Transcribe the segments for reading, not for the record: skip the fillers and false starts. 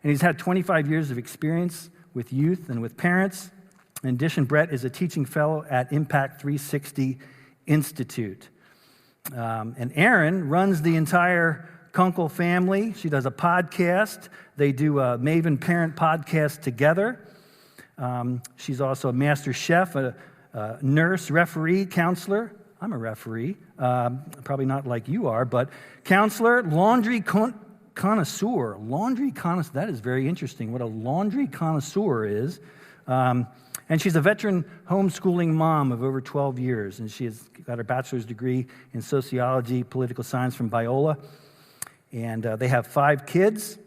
And he's had 25 years of experience with youth and with parents. In addition, Brett is a teaching fellow at Impact 360 Institute. And Erin runs the entire Kunkle family. She does a podcast. They do a Maven Parent podcast together. She's also a master chef, a nurse, referee, counselor. I'm a referee, probably not like you are, but counselor, laundry connoisseur. Laundry connoisseur, that is very interesting, what a laundry connoisseur is. And she's a veteran homeschooling mom of over 12 years, and she has got her bachelor's degree in sociology, political science from Biola. And they have 5 kids,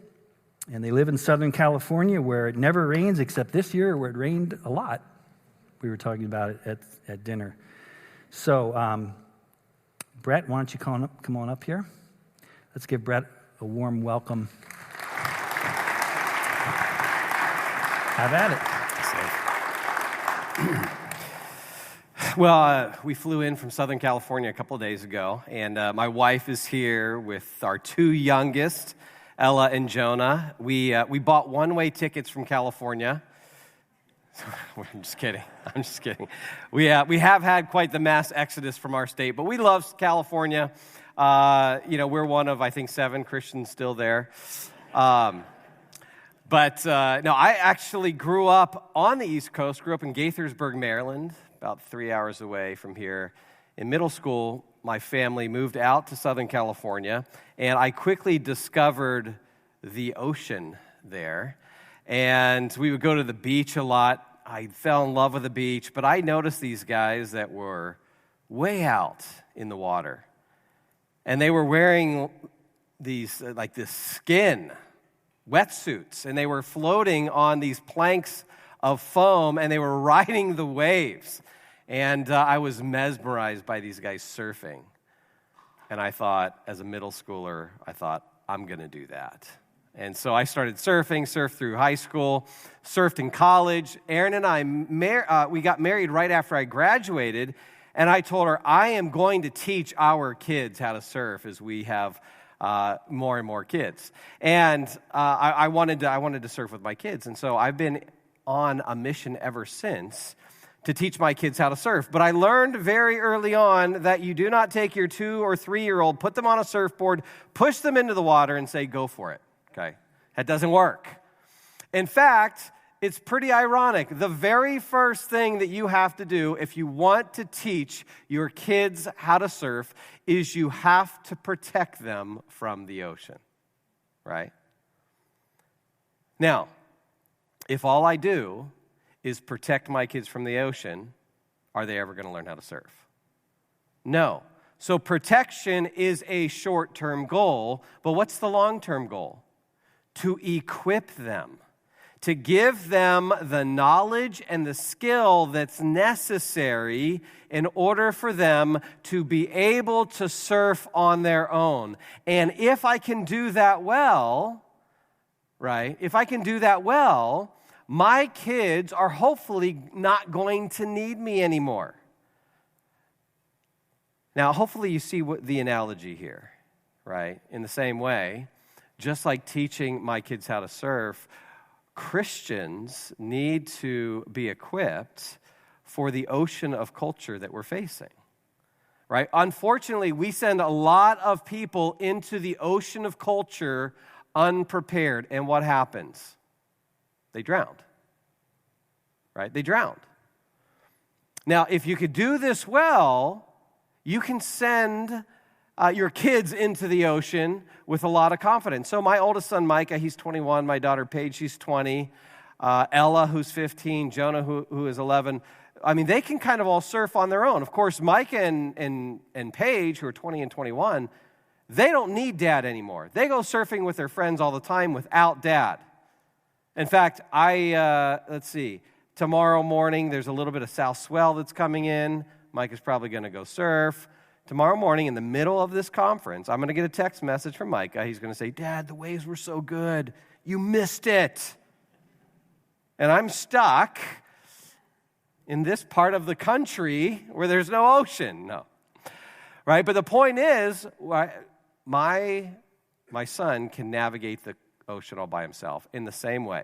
and they live in Southern California where it never rains, except this year where it rained a lot. We were talking about it at dinner. So, Brett, why don't you come on up here? Let's give Brett a warm welcome. Have at it. Well, we flew in from Southern California a couple of days ago, and my wife is here with our 2 youngest, Ella and Jonah. We bought one-way tickets from California. I'm just kidding. We have had quite the mass exodus from our state, but we love California. We're one of, I think, 7 Christians still there. No, I actually grew up on the East Coast, grew up in Gaithersburg, Maryland, about 3 hours away from here. In middle school, my family moved out to Southern California, and I quickly discovered the ocean there. And we would go to the beach a lot. I fell in love with the beach, but I noticed these guys that were way out in the water. And they were wearing these, this skin wetsuits, and they were floating on these planks of foam, and they were riding the waves. And I was mesmerized by these guys surfing. And I thought, as a middle schooler, I'm going to do that. And so I started surfed through high school, surfed in college. Erin and I, we got married right after I graduated, and I told her, I am going to teach our kids how to surf as we have more and more kids. And I wanted to surf with my kids. And so I've been on a mission ever since to teach my kids how to surf. But I learned very early on that you do not take your 2 or 3-year-old, put them on a surfboard, push them into the water, and say, go for it. Okay? That doesn't work. In fact, it's pretty ironic. The very first thing that you have to do if you want to teach your kids how to surf is you have to protect them from the ocean, right? Now, if all I do is protect my kids from the ocean, are they ever going to learn how to surf? No. So protection is a short-term goal, but what's the long-term goal? To equip them, to give them the knowledge and the skill that's necessary in order for them to be able to surf on their own. And if I can do that well, right, my kids are hopefully not going to need me anymore. Now, hopefully you see the analogy here, right? In the same way, just like teaching my kids how to surf, Christians need to be equipped for the ocean of culture that we're facing, right? Unfortunately, we send a lot of people into the ocean of culture unprepared, and what happens? They drowned, right? They drowned. Now, if you could do this well, you can send your kids into the ocean with a lot of confidence. So my oldest son, Micah, he's 21. My daughter, Paige, she's 20. Ella, who's 15. Jonah, who is 11. I mean, they can kind of all surf on their own. Of course, Micah and Paige, who are 20 and 21, they don't need dad anymore. They go surfing with their friends all the time without dad. In fact, tomorrow morning, there's a little bit of south swell that's coming in. Micah's probably going to go surf. Tomorrow morning, in the middle of this conference, I'm going to get a text message from Micah. He's going to say, Dad, the waves were so good. You missed it. And I'm stuck in this part of the country where there's no ocean. No. Right? But the point is, my son can navigate ocean all by himself. In the same way,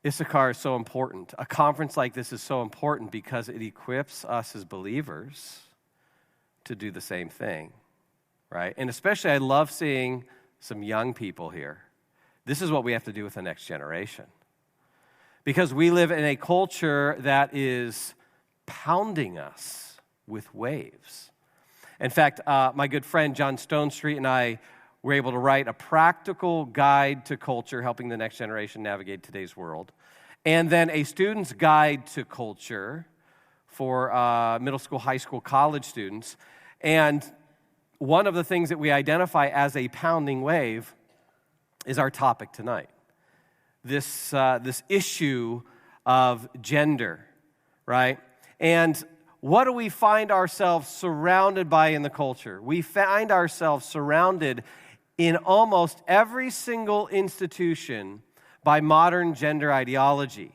Issachar is so important. A conference like this is so important because it equips us as believers to do the same thing, right? And especially I love seeing some young people here. This is what we have to do with the next generation. Because we live in a culture that is pounding us with waves. In fact, my good friend John Stonestreet and I were able to write a practical guide to culture, helping the next generation navigate today's world, and then a student's guide to culture for middle school, high school, college students. And one of the things that we identify as a pounding wave is our topic tonight. This issue of gender, right? And what do we find ourselves surrounded by in the culture? We find ourselves surrounded in almost every single institution by modern gender ideology.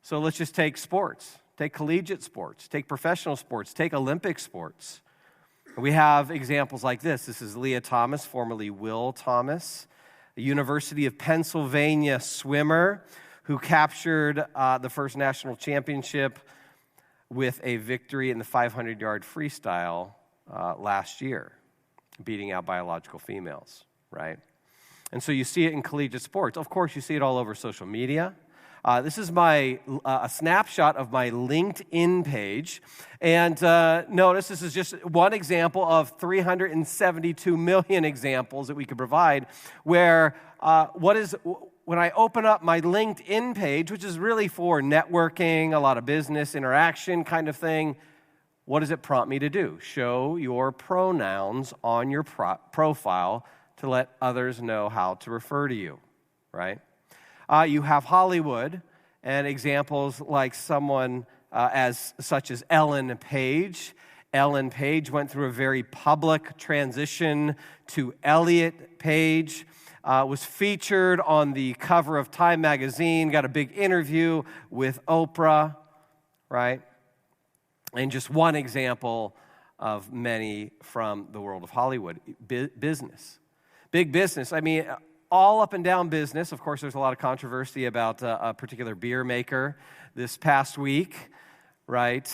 So let's just take sports. Take collegiate sports. Take professional sports. Take Olympic sports. We have examples like this. This is Leah Thomas, formerly Will Thomas, a University of Pennsylvania swimmer who captured the first national championship with a victory in the 500-yard freestyle last year, beating out biological females, right? And so you see it in collegiate sports. Of course, you see it all over social media. This is a snapshot of my LinkedIn page. And notice this is just one example of 372 million examples that we could provide where when I open up my LinkedIn page, which is really for networking, a lot of business interaction kind of thing, what does it prompt me to do? Show your pronouns on your profile to let others know how to refer to you, right? You have Hollywood and examples like someone such as Ellen Page. Ellen Page went through a very public transition to Elliot Page, was featured on the cover of Time magazine, got a big interview with Oprah, right? And just one example of many from the world of Hollywood. Business. Big business. I mean, all up and down business. Of course, there's a lot of controversy about a particular beer maker this past week, right?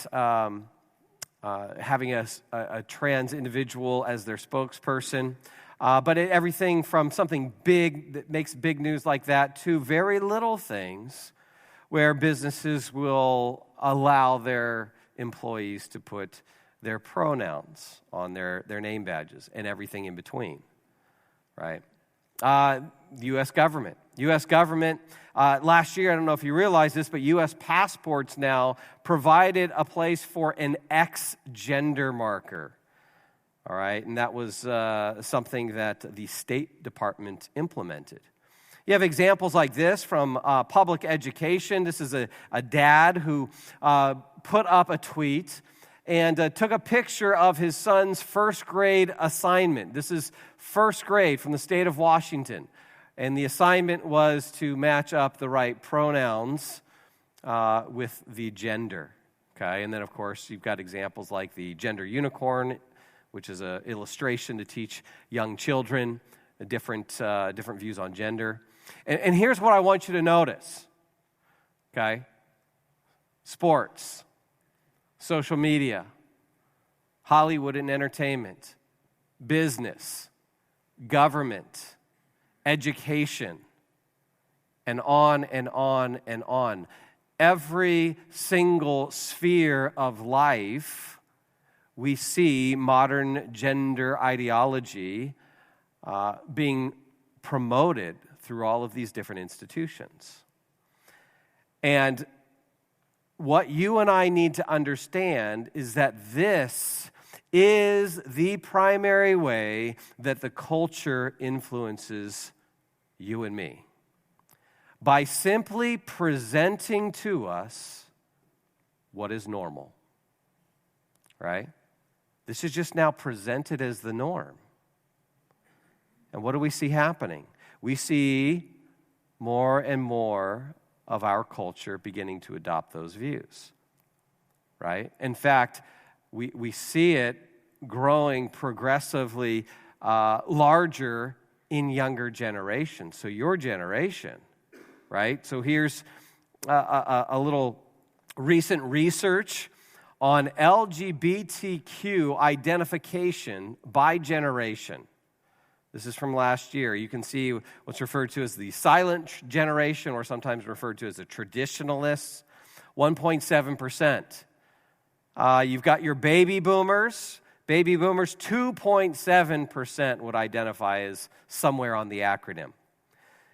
Having a trans individual as their spokesperson. But everything from something big that makes big news like that to very little things where businesses will allow their employees to put their pronouns on their name badges and everything in between, right? U.S. government. U.S. government, last year, I don't know if you realize this, but U.S. passports now provided a place for an X gender marker, all right? And that was something that the State Department implemented. You have examples like this from public education. This is a dad who put up a tweet and took a picture of his son's first grade assignment. This is first grade from the state of Washington. And the assignment was to match up the right pronouns with the gender. Okay, and then, of course, you've got examples like the gender unicorn, which is an illustration to teach young children different views on gender. And here's what I want you to notice, okay? Sports, social media, Hollywood and entertainment, business, government, education, and on and on and on. Every single sphere of life, we see modern gender ideology being promoted through all of these different institutions. And what you and I need to understand is that this is the primary way that the culture influences you and me. By simply presenting to us what is normal, right? This is just now presented as the norm. And what do we see happening? We see more and more of our culture beginning to adopt those views, right? In fact, we see it growing progressively larger in younger generations. So your generation, right? So here's a little recent research on LGBTQ identification by generation. This is from last year. You can see what's referred to as the silent generation, or sometimes referred to as the traditionalists, 1.7%. You've got your baby boomers. Baby boomers, 2.7% would identify as somewhere on the acronym.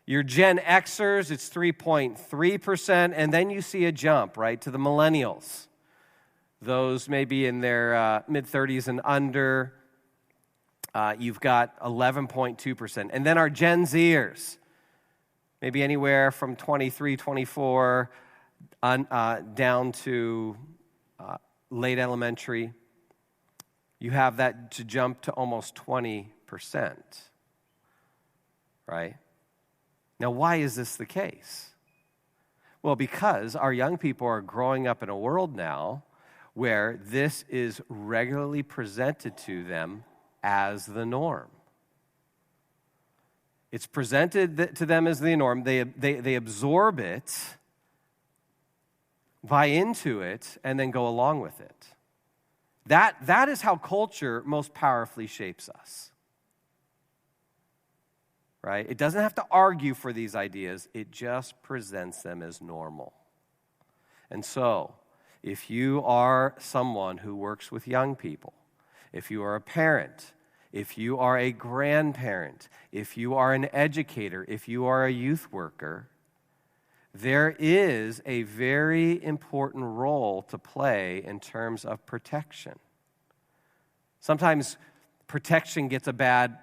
Your Gen Xers, it's 3.3%, and then you see a jump, right, to the millennials. Those maybe in their mid-30s and under. You've got 11.2%. And then our Gen Zers, maybe anywhere from 23, 24, down to late elementary. You have that to jump to almost 20%, right? Now, why is this the case? Well, because our young people are growing up in a world now where this is regularly presented to them as the norm. It's presented to them as the norm. They absorb it, buy into it, and then go along with it. That is how culture most powerfully shapes us. Right? It doesn't have to argue for these ideas. It just presents them as normal. And so, if you are someone who works with young people, if you are a parent, if you are a grandparent, if you are an educator, if you are a youth worker, there is a very important role to play in terms of protection. Sometimes protection gets a bad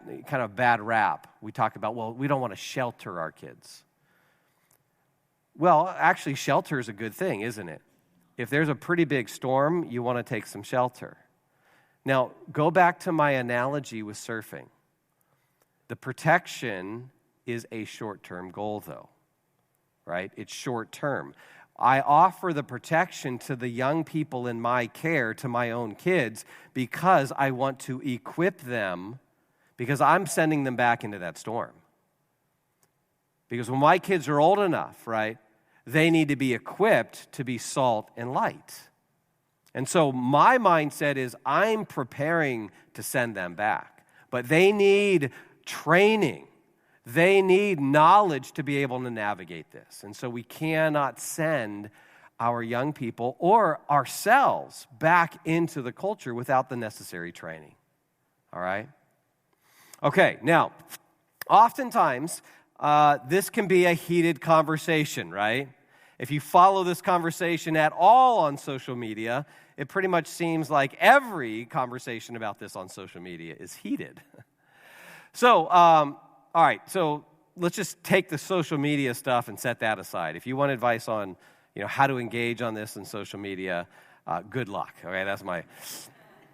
rap. We talk about, well, we don't want to shelter our kids. Well, actually, shelter is a good thing, isn't it? If there's a pretty big storm, you want to take some shelter. Now, go back to my analogy with surfing. The protection is a short-term goal, though, right? It's short-term. I offer the protection to the young people in my care, to my own kids, because I want to equip them, because I'm sending them back into that storm. Because when my kids are old enough, right, they need to be equipped to be salt and light. And so my mindset is I'm preparing to send them back. But they need training. They need knowledge to be able to navigate this. And so we cannot send our young people or ourselves back into the culture without the necessary training. All right? Okay, now, oftentimes, this can be a heated conversation, right? If you follow this conversation at all on social media, it pretty much seems like every conversation about this on social media is heated. So, all right, so let's just take the social media stuff and set that aside. If you want advice on, how to engage on this in social media, good luck. Okay, that's my.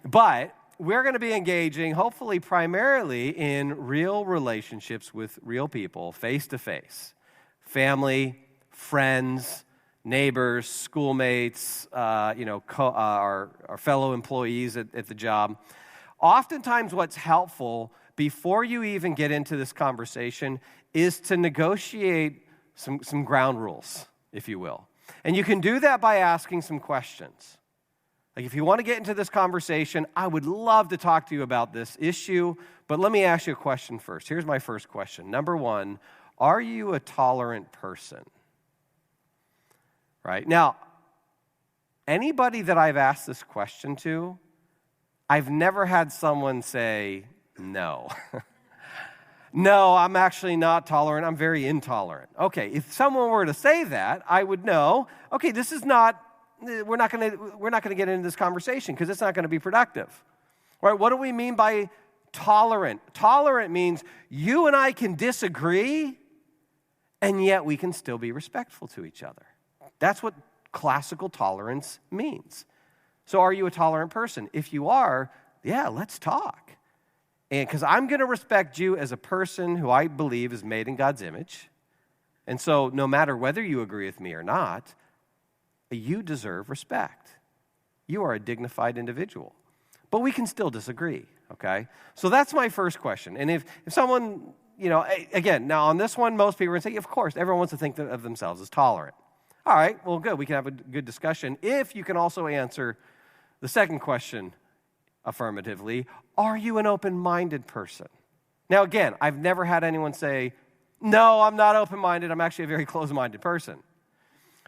But we're going to be engaging, hopefully, primarily in real relationships with real people, face to face, family, friends, neighbors, schoolmates, our fellow employees at the job. Oftentimes, what's helpful before you even get into this conversation is to negotiate some ground rules, if you will. And you can do that by asking some questions. Like, if you want to get into this conversation, I would love to talk to you about this issue, but let me ask you a question first. Here's my first question. Number one, are you a tolerant person? Right? Now, anybody that I've asked this question to, I've never had someone say, no. No, I'm actually not tolerant. I'm very intolerant. Okay, if someone were to say that, I would know, okay, this is not, we're not going to get into this conversation because it's not going to be productive. Right? What do we mean by tolerant? Tolerant means you and I can disagree, and yet we can still be respectful to each other. That's what classical tolerance means. So are you a tolerant person? If you are, yeah, let's talk. And because I'm going to respect you as a person who I believe is made in God's image. And so no matter whether you agree with me or not, you deserve respect. You are a dignified individual. But we can still disagree, okay? So that's my first question. And if someone again, now on this one, most people are going to say, of course, everyone wants to think of themselves as tolerant. All right, well, good. We can have a good discussion. If you can also answer the second question affirmatively, are you an open-minded person? Now, again, I've never had anyone say, no, I'm not open-minded. I'm actually a very closed-minded person.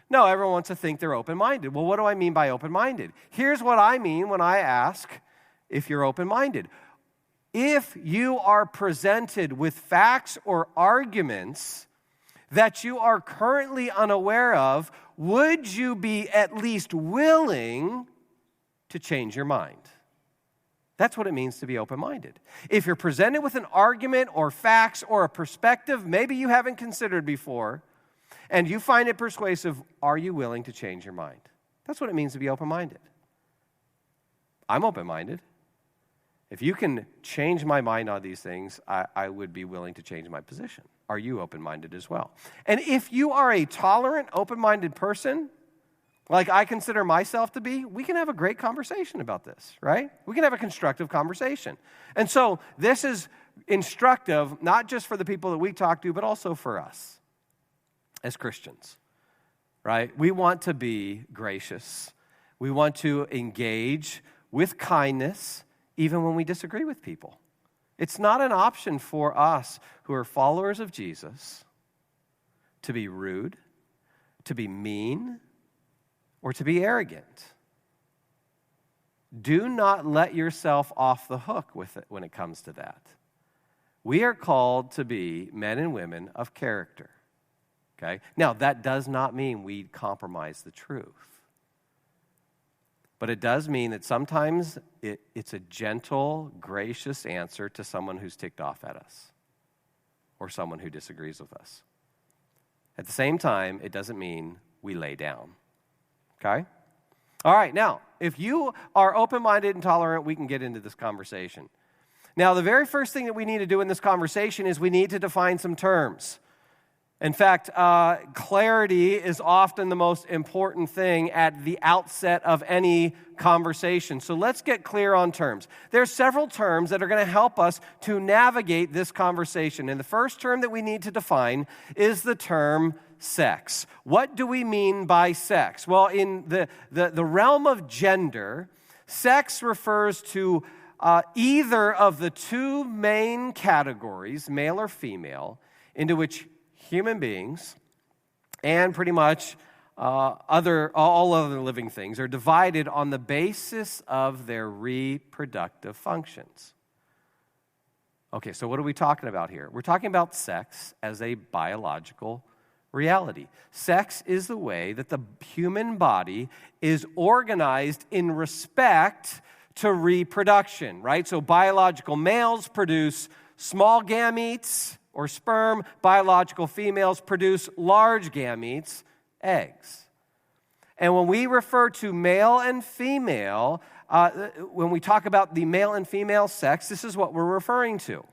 No, everyone wants to think they're open-minded. Well, what do I mean by open-minded? Here's what I mean when I ask if you're open-minded. If you are presented with facts or arguments that you are currently unaware of, would you be at least willing to change your mind? That's what it means to be open-minded. If you're presented with an argument or facts or a perspective maybe you haven't considered before, and you find it persuasive, are you willing to change your mind? That's what it means to be open-minded. I'm open-minded. If you can change my mind on these things, I would be willing to change my position. Are you open-minded as well? And if you are a tolerant, open-minded person, like I consider myself to be, we can have a great conversation about this, right? We can have a constructive conversation. And so this is instructive, not just for the people that we talk to, but also for us as Christians, right? We want to be gracious. We want to engage with kindness, even when we disagree with people. It's not an option for us who are followers of Jesus to be rude, to be mean, or to be arrogant. Do not let yourself off the hook with it when it comes to that. We are called to be men and women of character. Okay? Now, that does not mean we compromise the truth. But it does mean that sometimes it's a gentle, gracious answer to someone who's ticked off at us or someone who disagrees with us. At the same time, it doesn't mean we lay down. Okay? All right, now, if you are open-minded and tolerant, we can get into this conversation. Now, the very first thing that we need to do in this conversation is we need to define some terms. In fact, clarity is often the most important thing at the outset of any conversation. So let's get clear on terms. There are several terms that are going to help us to navigate this conversation. And the first term that we need to define is the term sex. What do we mean by sex? Well, in the realm of gender, sex refers to either of the two main categories, male or female, into which human beings and pretty much all other living things are divided on the basis of their reproductive functions. Okay, so what are we talking about here? We're talking about sex as a biological reality. Sex is the way that the human body is organized in respect to reproduction, right? So biological males produce small gametes, or sperm. Biological females produce large gametes, eggs. And when we refer to male and female, when we talk about the male and female sex, this is what we're referring to.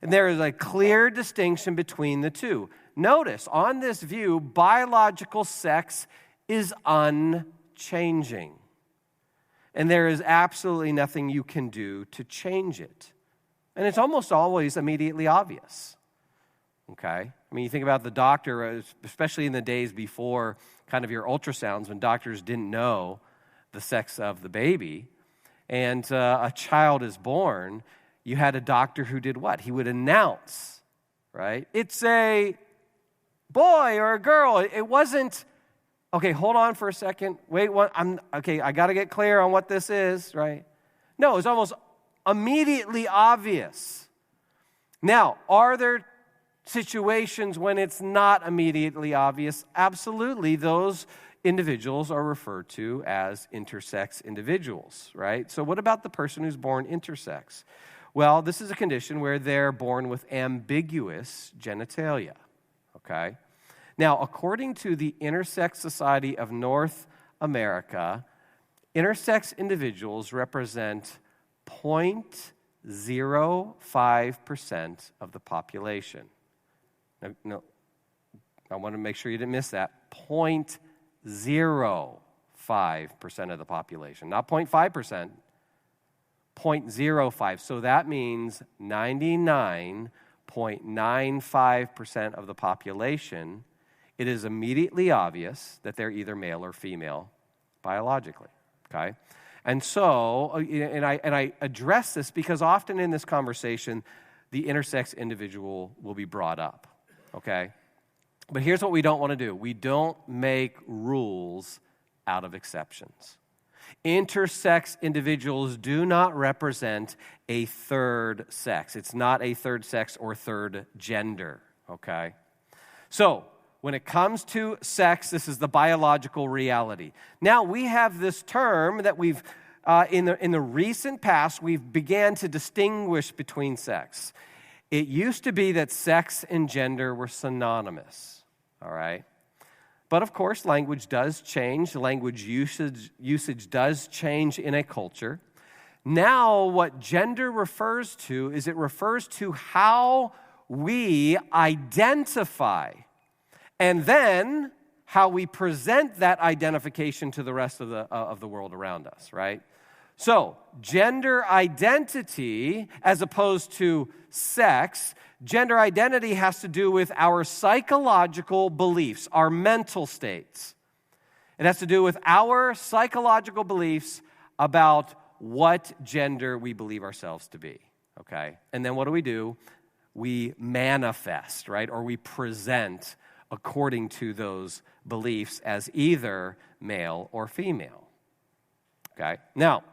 And there is a clear distinction between the two. Notice, on this view, biological sex is unchanging. And there is absolutely nothing you can do to change it. And it's almost always immediately obvious. Okay? I mean, you think about the doctor, especially in the days before kind of your ultrasounds, when doctors didn't know the sex of the baby, and a child is born, you had a doctor who did what? He would announce, right? It's a boy or a girl. It wasn't, okay, hold on for a second. Wait, I got to get clear on what this is, right? No, it's almost immediately obvious. Now, are there situations when it's not immediately obvious? Absolutely, those individuals are referred to as intersex individuals, right? So what about the person who's born intersex? Well, this is a condition where they're born with ambiguous genitalia, okay? Now, according to the Intersex Society of North America, intersex individuals represent 0.05% of the population. No, I want to make sure you didn't miss that. 0.05% of the population, not 0.5%, 0.05. So that means 99 0.95% of the population, it is immediately obvious that they're either male or female biologically, okay? And so, and I address this because often in this conversation, the intersex individual will be brought up, okay? But here's what we don't want to do. We don't make rules out of exceptions. Intersex individuals do not represent a third sex. It's not a third sex or third gender, okay? So, when it comes to sex, this is the biological reality. Now, we have this term that we've, in the recent past, we've began to distinguish between sex. It used to be that sex and gender were synonymous, all right? But of course, language does change. Language usage does change in a culture. Now, what gender refers to is it refers to how we identify and then how we present that identification to the rest of the world around us, right? So, gender identity, as opposed to sex, gender identity has to do with our psychological beliefs, our mental states. It has to do with our psychological beliefs about what gender we believe ourselves to be, okay? And then what do? We manifest, right? Or we present according to those beliefs as either male or female, okay? Now,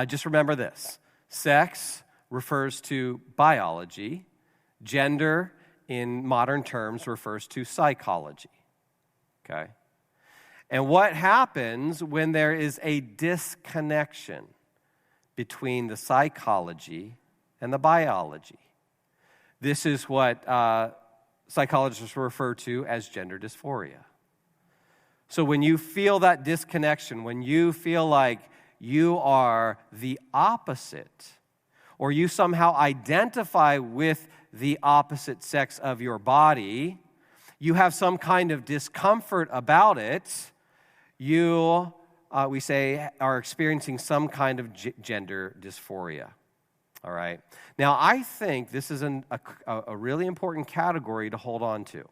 just remember this. Sex refers to biology. Gender, in modern terms, refers to psychology, okay? And what happens when there is a disconnection between the psychology and the biology? This is what psychologists refer to as gender dysphoria. So when you feel that disconnection, when you feel like you are the opposite, or you somehow identify with the opposite sex of your body, you have some kind of discomfort about it, you, we say, are experiencing some kind of gender dysphoria. All right? Now, I think this is a really important category to hold on to.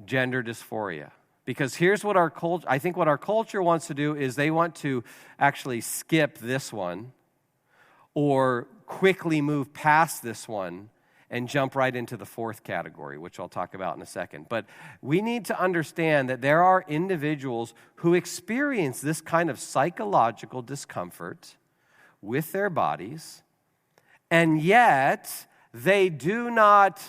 Gender dysphoria. Because here's what our culture, I think what our culture wants to do is they want to actually skip this one or quickly move past this one and jump right into the fourth category, which I'll talk about in a second. But we need to understand that there are individuals who experience this kind of psychological discomfort with their bodies, and yet they do not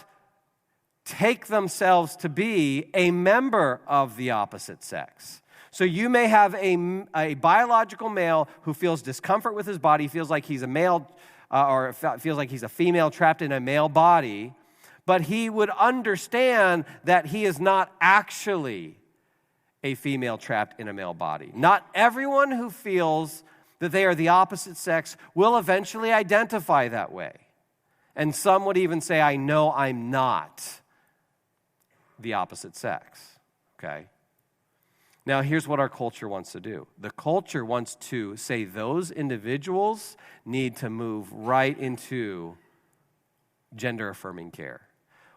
take themselves to be a member of the opposite sex. So you may have a biological male who feels discomfort with his body, feels like he's a male, or feels like he's a female trapped in a male body, but he would understand that he is not actually a female trapped in a male body. Not everyone who feels that they are the opposite sex will eventually identify that way. And some would even say, I know I'm not the opposite sex, okay? Now, here's what our culture wants to do. The culture wants to say those individuals need to move right into gender-affirming care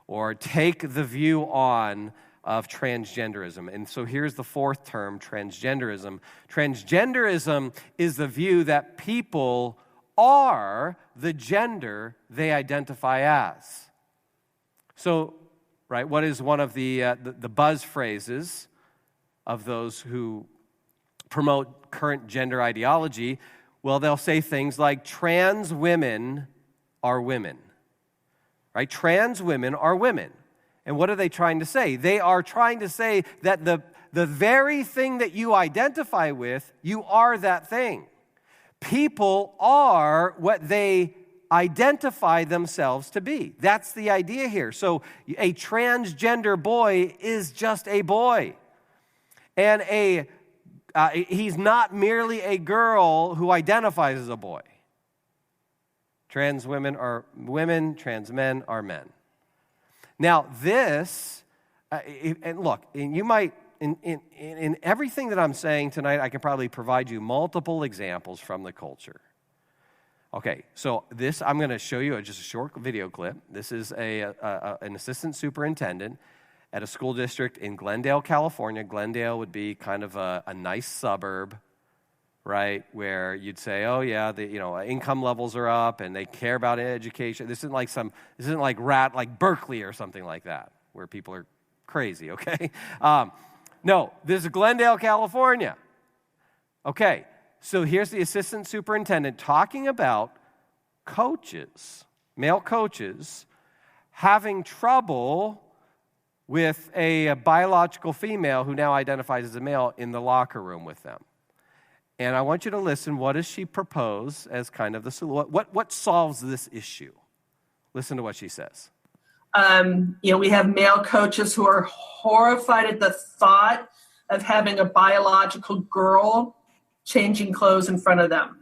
or take the view on of transgenderism. And so here's the fourth term, transgenderism. Transgenderism is the view that people are the gender they identify as. So, right, what is one of the buzz phrases of those who promote current gender ideology? Well, they'll say things like, trans women are women, right? Trans women are women. And what are they trying to say? They are trying to say that the very thing that you identify with, you are that thing. People are what they identify themselves to be. That's the idea here. So a transgender boy is just a boy. And he's not merely a girl who identifies as a boy. Trans women are women, trans men are men. Now this, and look, and you might, in everything that I'm saying tonight, I can probably provide you multiple examples from the culture Okay, so this, I'm going to show you just a short video clip. This is an assistant superintendent at a school district in Glendale, California. Glendale would be kind of a nice suburb, right, where you'd say, oh yeah, income levels are up and they care about education. This isn't like Berkeley or something like that, where people are crazy, okay? No, this is Glendale, California. Okay, so here's the assistant superintendent talking about coaches, male coaches, having trouble with a biological female who now identifies as a male in the locker room with them. And I want you to listen. What does she propose as kind of the solution? What solves this issue? Listen to what she says. We have male coaches who are horrified at the thought of having a biological girl changing clothes in front of them.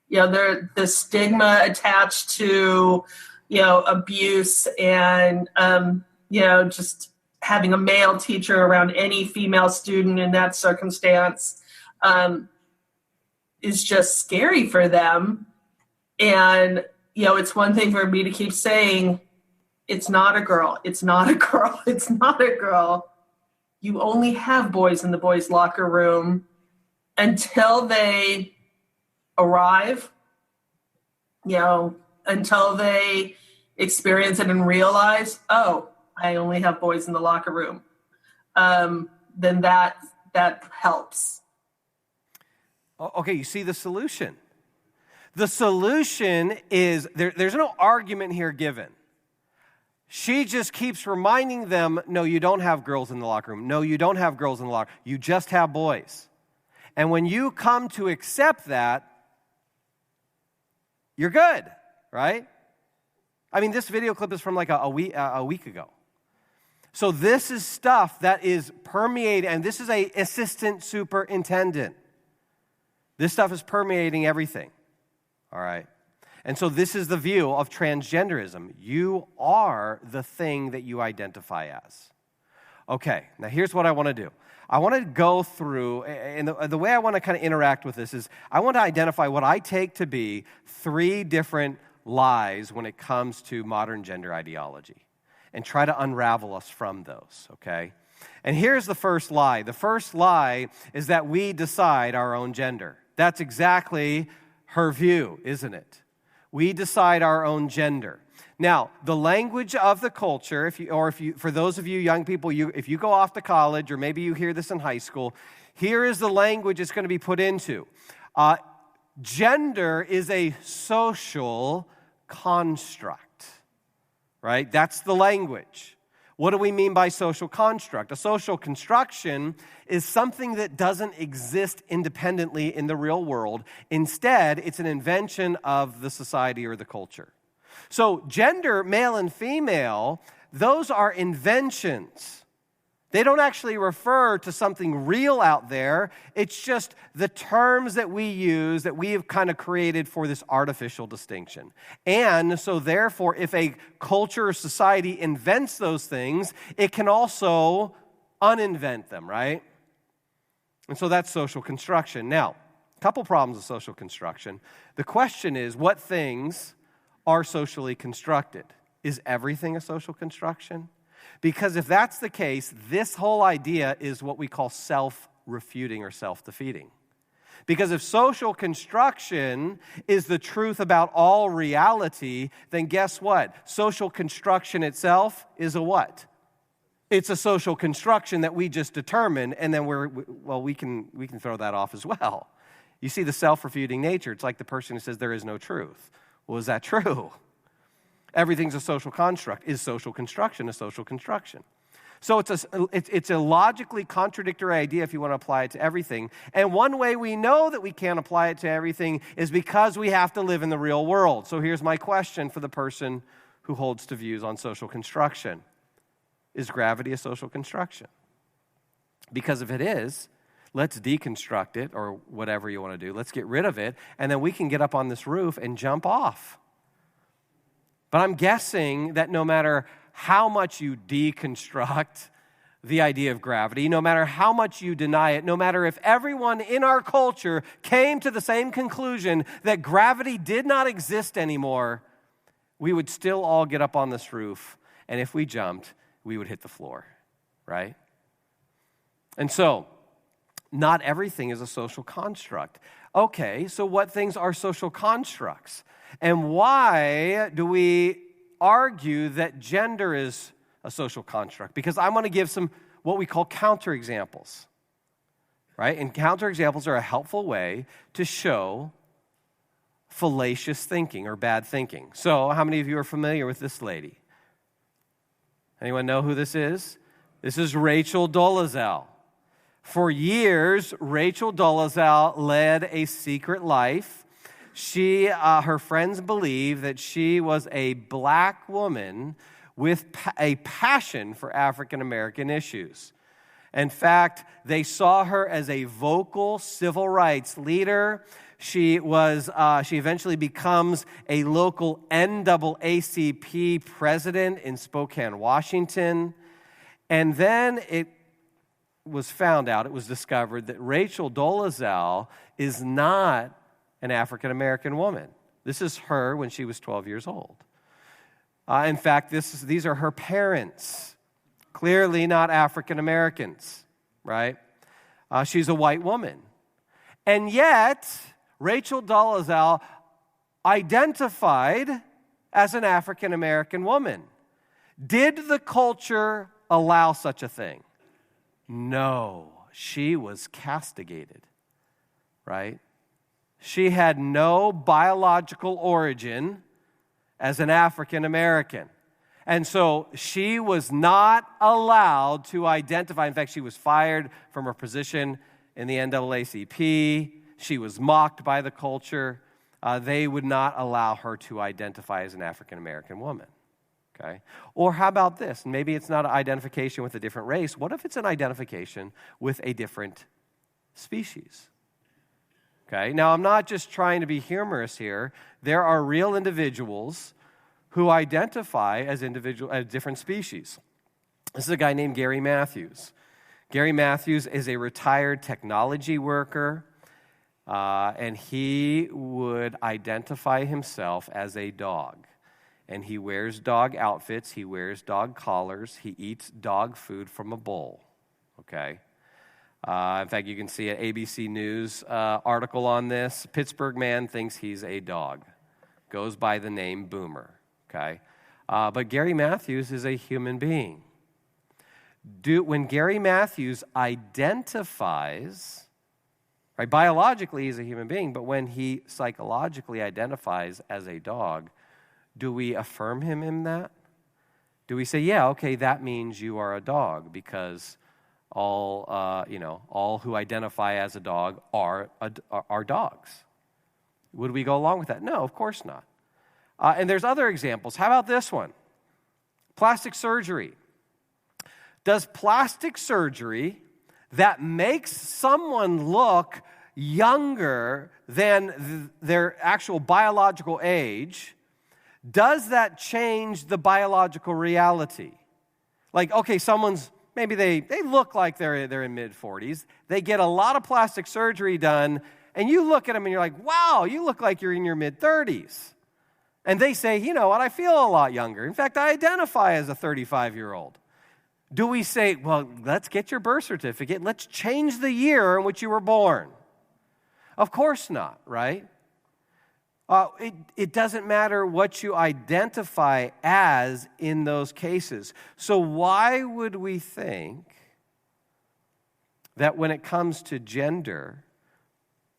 The stigma attached to, abuse and, just having a male teacher around any female student in that circumstance is just scary for them. And, it's one thing for me to keep saying, it's not a girl, it's not a girl, it's not a girl. You only have boys in the boys' locker room until they arrive, until they experience it and realize, oh, I only have boys in the locker room. Then that helps. Okay, you see the solution. The solution is, there's no argument here given. She just keeps reminding them, no, you don't have girls in the locker room. No, you don't have girls in the locker room. You just have boys. And when you come to accept that, you're good, right? I mean, this video clip is from like a week ago. So this is stuff that is permeating, and this is an assistant superintendent. This stuff is permeating everything, all right? And so this is the view of transgenderism. You are the thing that you identify as. Okay, now here's what I want to do. I want to go through, and the way I want to kind of interact with this is I want to identify what I take to be 3 different lies when it comes to modern gender ideology and try to unravel us from those, okay? And here's the first lie. The first lie is that we decide our own gender. That's exactly her view, isn't it? We decide our own gender. Now, the language of the culture, for those of you young people, if you go off to college, or maybe you hear this in high school, here is the language it's going to be put into. Gender is a social construct, right? That's the language. What do we mean by social construct? A social construction is something that doesn't exist independently in the real world. Instead, it's an invention of the society or the culture. So gender, male and female, those are inventions. They don't actually refer to something real out there. It's just the terms that we use that we have kind of created for this artificial distinction. And so therefore, if a culture or society invents those things, it can also uninvent them, right? And so that's social construction. Now, a couple problems with social construction. The question is, what things are socially constructed? Is everything a social construction? Because if that's the case, this whole idea is what we call self-refuting or self-defeating. Because if social construction is the truth about all reality, then guess what? Social construction itself is a what? It's a social construction that we just determined, and then we can throw that off as well. You see the self-refuting nature. It's like the person who says there is no truth. Well, is that true? Everything's a social construct. Is social construction a social construction? So it's a logically contradictory idea if you want to apply it to everything. And one way we know that we can't apply it to everything is because we have to live in the real world. So here's my question for the person who holds to views on social construction. Is gravity a social construction? Because if it is, let's deconstruct it, or whatever you want to do. Let's get rid of it, and then we can get up on this roof and jump off. But I'm guessing that no matter how much you deconstruct the idea of gravity, no matter how much you deny it, no matter if everyone in our culture came to the same conclusion that gravity did not exist anymore, we would still all get up on this roof, and if we jumped, we would hit the floor, right? And so, not everything is a social construct. Okay, so what things are social constructs? And why do we argue that gender is a social construct? Because I want to give some what we call counterexamples, right? And counterexamples are a helpful way to show fallacious thinking or bad thinking. So, how many of you are familiar with this lady? Anyone know who this is? This is Rachel Dolezal. For years, Rachel Dolezal led a secret life. Her friends believe that she was a black woman with a passion for African American issues. In fact, they saw her as a vocal civil rights leader. She eventually becomes a local NAACP president in Spokane, Washington. And then it was discovered that Rachel Dolezal is not an African American woman. This is her when she was 12 years old. In fact, these are her parents, clearly not African Americans, right? She's a white woman. And yet, Rachel Dolezal identified as an African American woman. Did the culture allow such a thing? No, she was castigated, right? She had no biological origin as an African American. And so she was not allowed to identify. In fact, she was fired from her position in the NAACP. She was mocked by the culture. They would not allow her to identify as an African American woman. Okay? Or how about this? Maybe it's not an identification with a different race. What if it's an identification with a different species? Okay? Now, I'm not just trying to be humorous here. There are real individuals who identify as different species. This is a guy named Gary Matthews. Gary Matthews is a retired technology worker, and he would identify himself as a dog. And he wears dog outfits, he wears dog collars, he eats dog food from a bowl, okay? In fact, you can see an ABC News article on this. Pittsburgh man thinks he's a dog. Goes by the name Boomer, okay? But Gary Matthews is a human being. When Gary Matthews identifies, right, biologically he's a human being, but when he psychologically identifies as a dog, do we affirm him in that? Do we say, yeah, okay, that means you are a dog because all who identify as a dog are dogs? Would we go along with that? No, of course not. And there's other examples. How about this one? Plastic surgery. Does plastic surgery that makes someone look younger than their actual biological age, does that change the biological reality? Like, okay, maybe they look like they're in mid-40s. They get a lot of plastic surgery done, and you look at them and you're like, wow, you look like you're in your mid-30s. And they say, you know what, I feel a lot younger. In fact, I identify as a 35-year-old. Do we say, well, let's get your birth certificate. Let's change the year in which you were born? Of course not, right? It doesn't matter what you identify as in those cases. So why would we think that when it comes to gender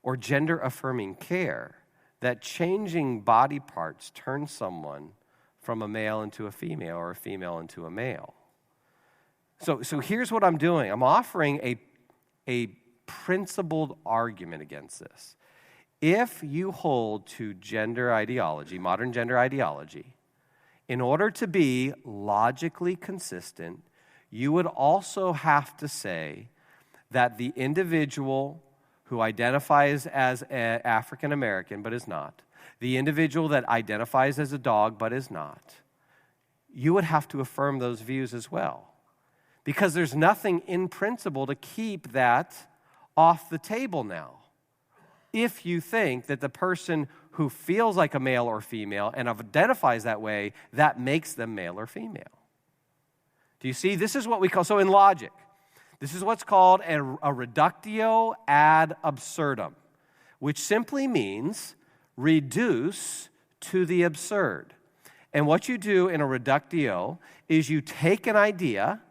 or gender-affirming care, that changing body parts turns someone from a male into a female or a female into a male? So here's what I'm doing. I'm offering a principled argument against this. If you hold to gender ideology, modern gender ideology, in order to be logically consistent, you would also have to say that the individual who identifies as African American but is not, the individual that identifies as a dog but is not, you would have to affirm those views as well. because there's nothing in principle to keep that off the table now. If you think that the person who feels like a male or female and identifies that way, that makes them male or female. Do you see? This is what we call, so in logic, this is what's called a reductio ad absurdum, which simply means reduce to the absurd. And what you do in a reductio is you take an idea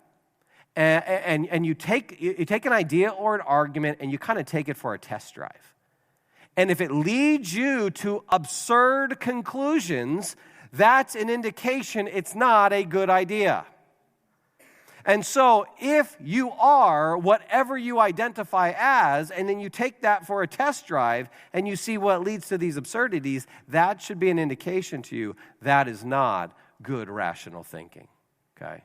and you take an idea or an argument and you kind of take it for a test drive. And if it leads you to absurd conclusions, that's an indication it's not a good idea. And so if you are whatever you identify as, and then you take that for a test drive and you see what leads to these absurdities, that should be an indication to you that is not good rational thinking, okay?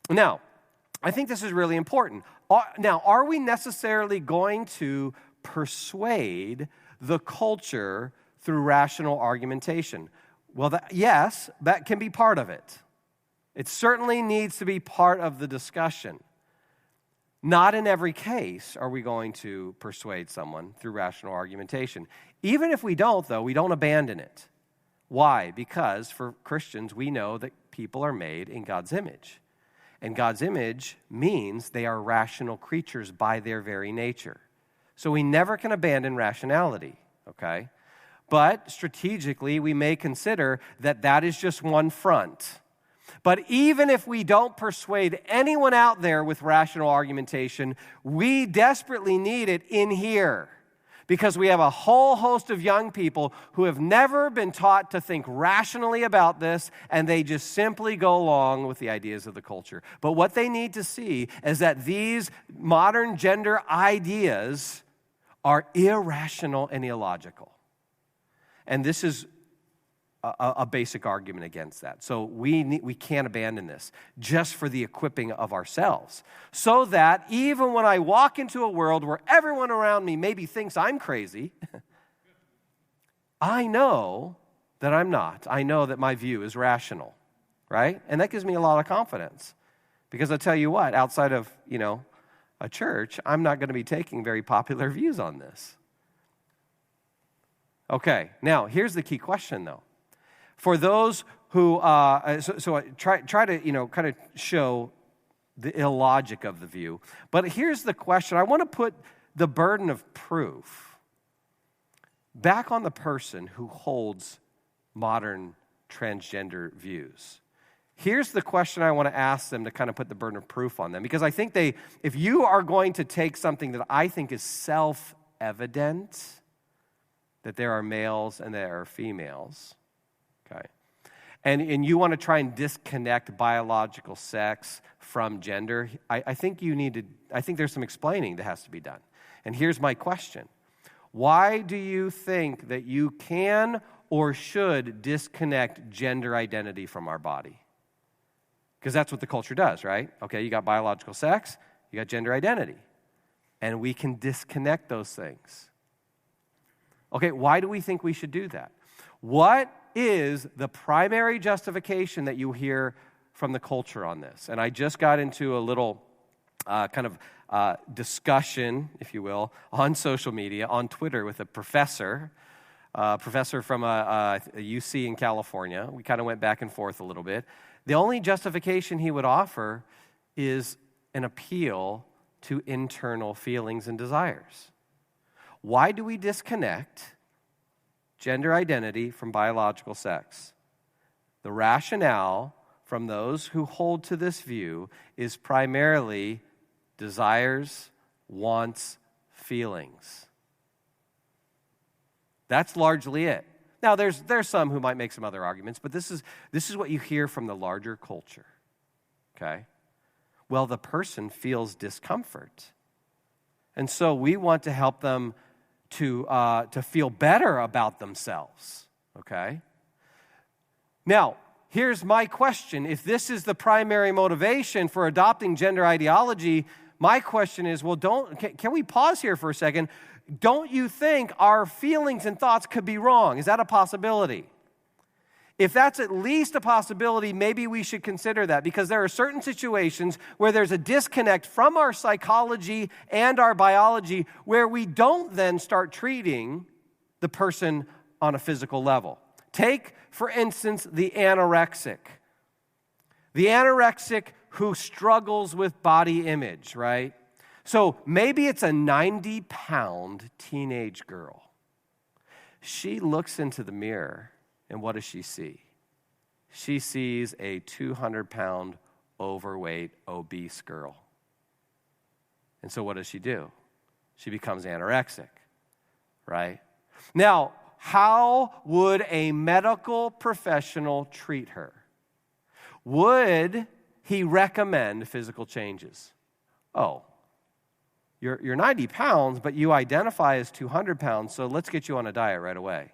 Now, I think this is really important. Now, are we necessarily going to persuade the culture through rational argumentation? Well, yes, that can be part of it. It certainly needs to be part of the discussion. Not in every case are we going to persuade someone through rational argumentation. Even if we don't, though, we don't abandon it. Why? Because for Christians, we know that people are made in God's image. And God's image means they are rational creatures by their very nature. So we never can abandon rationality, okay? But strategically, we may consider that that is just one front. But even if we don't persuade anyone out there with rational argumentation, we desperately need it in here. Because we have a whole host of young people who have never been taught to think rationally about this, and they just simply go along with the ideas of the culture. But what they need to see is that these modern gender ideas are irrational and illogical. And this is a basic argument against that. So we can't abandon this just for the equipping of ourselves. So that even when I walk into a world where everyone around me maybe thinks I'm crazy, I know that I'm not. I know that my view is rational, right? And that gives me a lot of confidence. Because I'll tell you what, outside of, a church, I'm not going to be taking very popular views on this. Okay, now here's the key question though. For those who, try to, kind of show the illogic of the view. But here's the question. I want to put the burden of proof back on the person who holds modern transgender views. Here's the question I want to ask them to kind of put the burden of proof on them. Because I think if you are going to take something that I think is self-evident, that there are males and there are females, okay, and you want to try and disconnect biological sex from gender, I think there's some explaining that has to be done. And here's my question. Why do you think that you can or should disconnect gender identity from our body? Because that's what the culture does, right? Okay, you got biological sex, you got gender identity. And we can disconnect those things. Okay, why do we think we should do that? What is the primary justification that you hear from the culture on this? And I just got into a little discussion, if you will, on social media, on Twitter with a professor from a UC in California. We kind of went back and forth a little bit. The only justification he would offer is an appeal to internal feelings and desires. Why do we disconnect gender identity from biological sex? The rationale from those who hold to this view is primarily desires, wants, feelings. That's largely it. Now, there's some who might make some other arguments, but this is what you hear from the larger culture, okay? Well, the person feels discomfort. And so we want to help them to feel better about themselves, okay? Now, here's my question. If this is the primary motivation for adopting gender ideology, my question is, well, can we pause here for a second? Don't you think our feelings and thoughts could be wrong? Is that a possibility? If that's at least a possibility, maybe we should consider that, because there are certain situations where there's a disconnect from our psychology and our biology where we don't then start treating the person on a physical level. Take, for instance, the anorexic. The anorexic who struggles with body image, right? So maybe it's a 90-pound teenage girl. She looks into the mirror, and what does she see? She sees a 200-pound overweight, obese girl. And so what does she do? She becomes anorexic, right? Now, how would a medical professional treat her? Would he recommend physical changes? Oh, you're 90 pounds, but you identify as 200 pounds, so let's get you on a diet right away.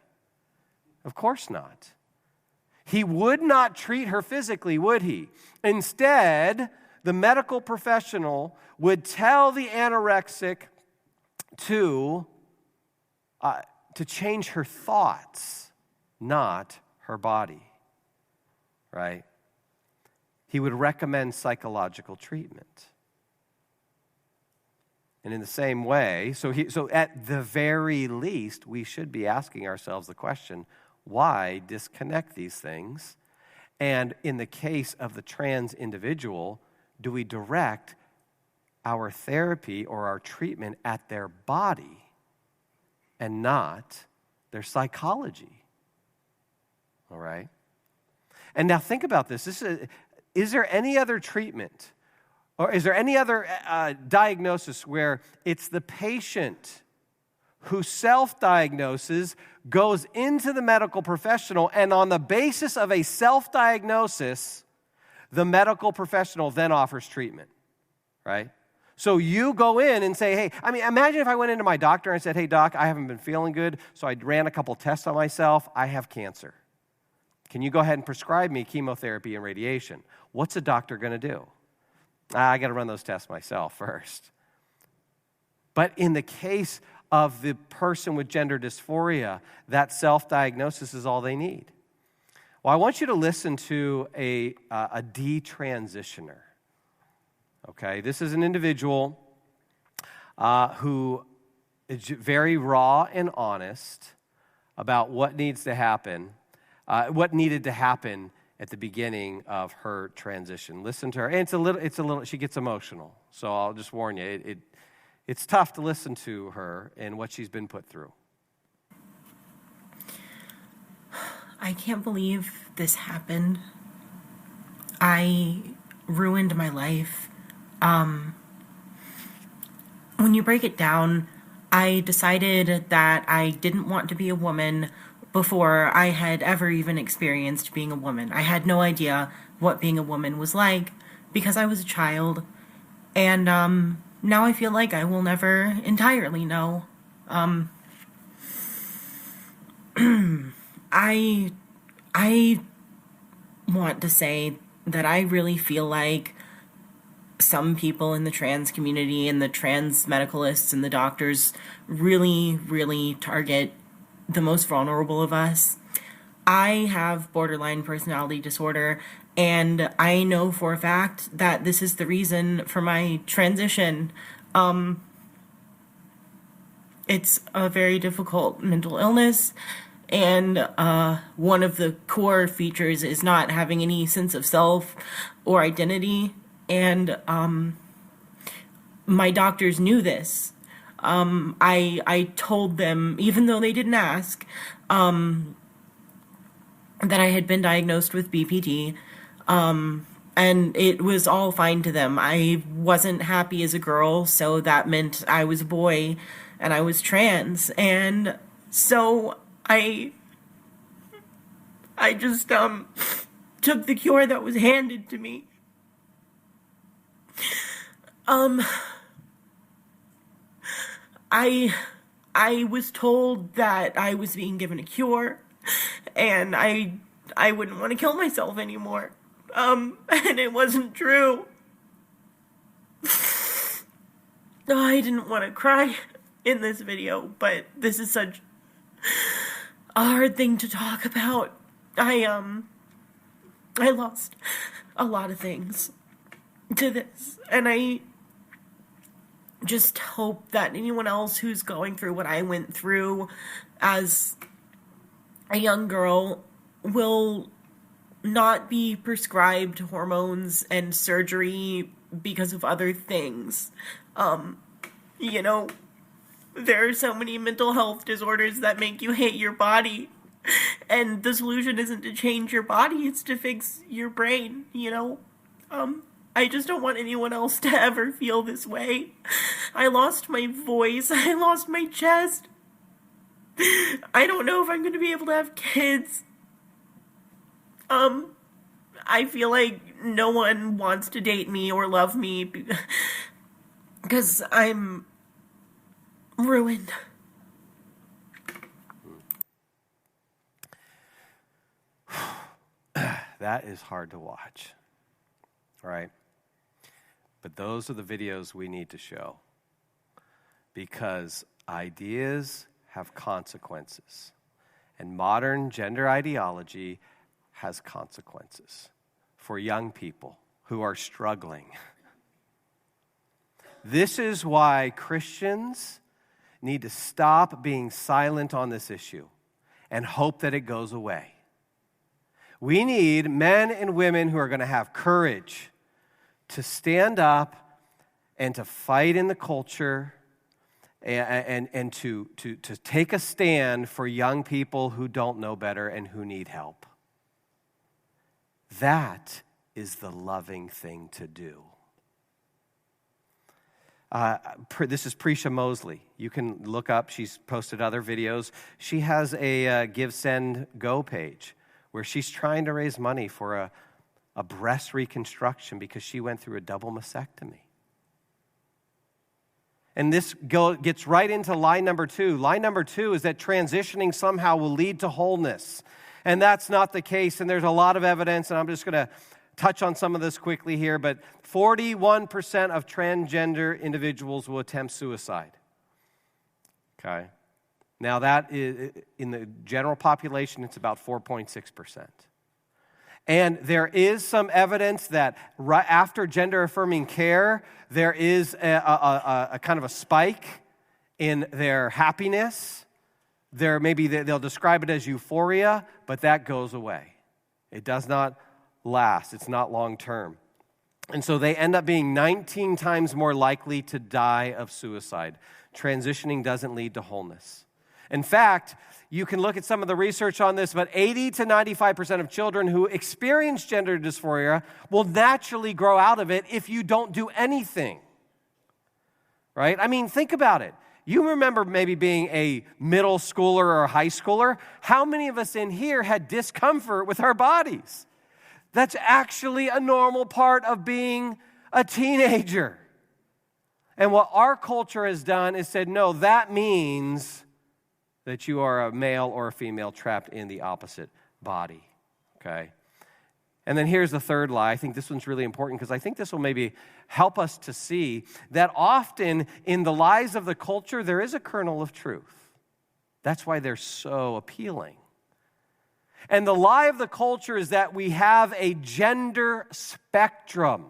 Of course not. He would not treat her physically, would he? Instead, the medical professional would tell the anorexic to change her thoughts, not her body, right? He would recommend psychological treatment. And in the same way, so at the very least, we should be asking ourselves the question, why disconnect these things? And in the case of the trans individual, do we direct our therapy or our treatment at their body and not their psychology? All right? And now think about this. Is there any other treatment or is there any other diagnosis where it's the patient who self-diagnoses, goes into the medical professional, and on the basis of a self-diagnosis, the medical professional then offers treatment, right? So you go in and say, hey, imagine if I went into my doctor and said, hey, doc, I haven't been feeling good, so I ran a couple tests on myself. I have cancer. Can you go ahead and prescribe me chemotherapy and radiation? What's a doctor going to do? I got to run those tests myself first. But in the case of the person with gender dysphoria, that self-diagnosis is all they need. Well, I want you to listen to a detransitioner. Okay, this is an individual who is very raw and honest about what needs to happen, what needed to happen at the beginning of her transition. Listen to her, and it's a little. She gets emotional, so I'll just warn you. It's tough to listen to her and what she's been put through. I can't believe this happened. I ruined my life. When you break it down, I decided that I didn't want to be a woman before I had ever even experienced being a woman. I had no idea what being a woman was like because I was a child. And now I feel like I will never entirely know. I want to say that I really feel like some people in the trans community and the trans medicalists and the doctors really, really target the most vulnerable of us. I have borderline personality disorder, and I know for a fact that this is the reason for my transition. It's a very difficult mental illness, and one of the core features is not having any sense of self or identity. And my doctors knew this. I told them, even though they didn't ask, that I had been diagnosed with BPD, and it was all fine to them. I wasn't happy as a girl, so that meant I was a boy, and I was trans, and so I just took the cure that was handed to me. I was told that I was being given a cure, and I wouldn't want to kill myself anymore. And it wasn't true. I didn't want to cry in this video, but this is such a hard thing to talk about. I lost a lot of things to this, and I just hope that anyone else who's going through what I went through as a young girl will not be prescribed hormones and surgery because of other things. There are so many mental health disorders that make you hate your body. And the solution isn't to change your body, it's to fix your brain, I just don't want anyone else to ever feel this way. I lost my voice. I lost my chest. I don't know if I'm going to be able to have kids. I feel like no one wants to date me or love me because I'm ruined. That is hard to watch, right? But those are the videos we need to show, because ideas have consequences, and modern gender ideology has consequences for young people who are struggling. This is why Christians need to stop being silent on this issue and hope that it goes away. We need men and women who are going to have courage to stand up and to fight in the culture and to take a stand for young people who don't know better and who need help. That is the loving thing to do. This is Prisha Mosley. You can look up. She's posted other videos. She has a Give, Send, Go page where she's trying to raise money for a breast reconstruction because she went through a double mastectomy. And this gets right into line number 2. Line number 2 is that transitioning somehow will lead to wholeness. And that's not the case, and there's a lot of evidence, and I'm just going to touch on some of this quickly here, but 41% of transgender individuals will attempt suicide. Okay? Now that is, in the general population, it's about 4.6%. And there is some evidence that right after gender-affirming care, there is a kind of a spike in their happiness. Maybe they'll describe it as euphoria, but that goes away. It does not last. It's not long-term. And so they end up being 19 times more likely to die of suicide. Transitioning doesn't lead to wholeness. In fact, you can look at some of the research on this, but 80 to 95% of children who experience gender dysphoria will naturally grow out of it if you don't do anything. Right? I mean, think about it. You remember maybe being a middle schooler or a high schooler. How many of us in here had discomfort with our bodies? That's actually a normal part of being a teenager. And what our culture has done is said, no, that means that you are a male or a female trapped in the opposite body, okay? And then here's the third lie. I think this one's really important because I think this will maybe help us to see that often in the lies of the culture, there is a kernel of truth. That's why they're so appealing. And the lie of the culture is that we have a gender spectrum.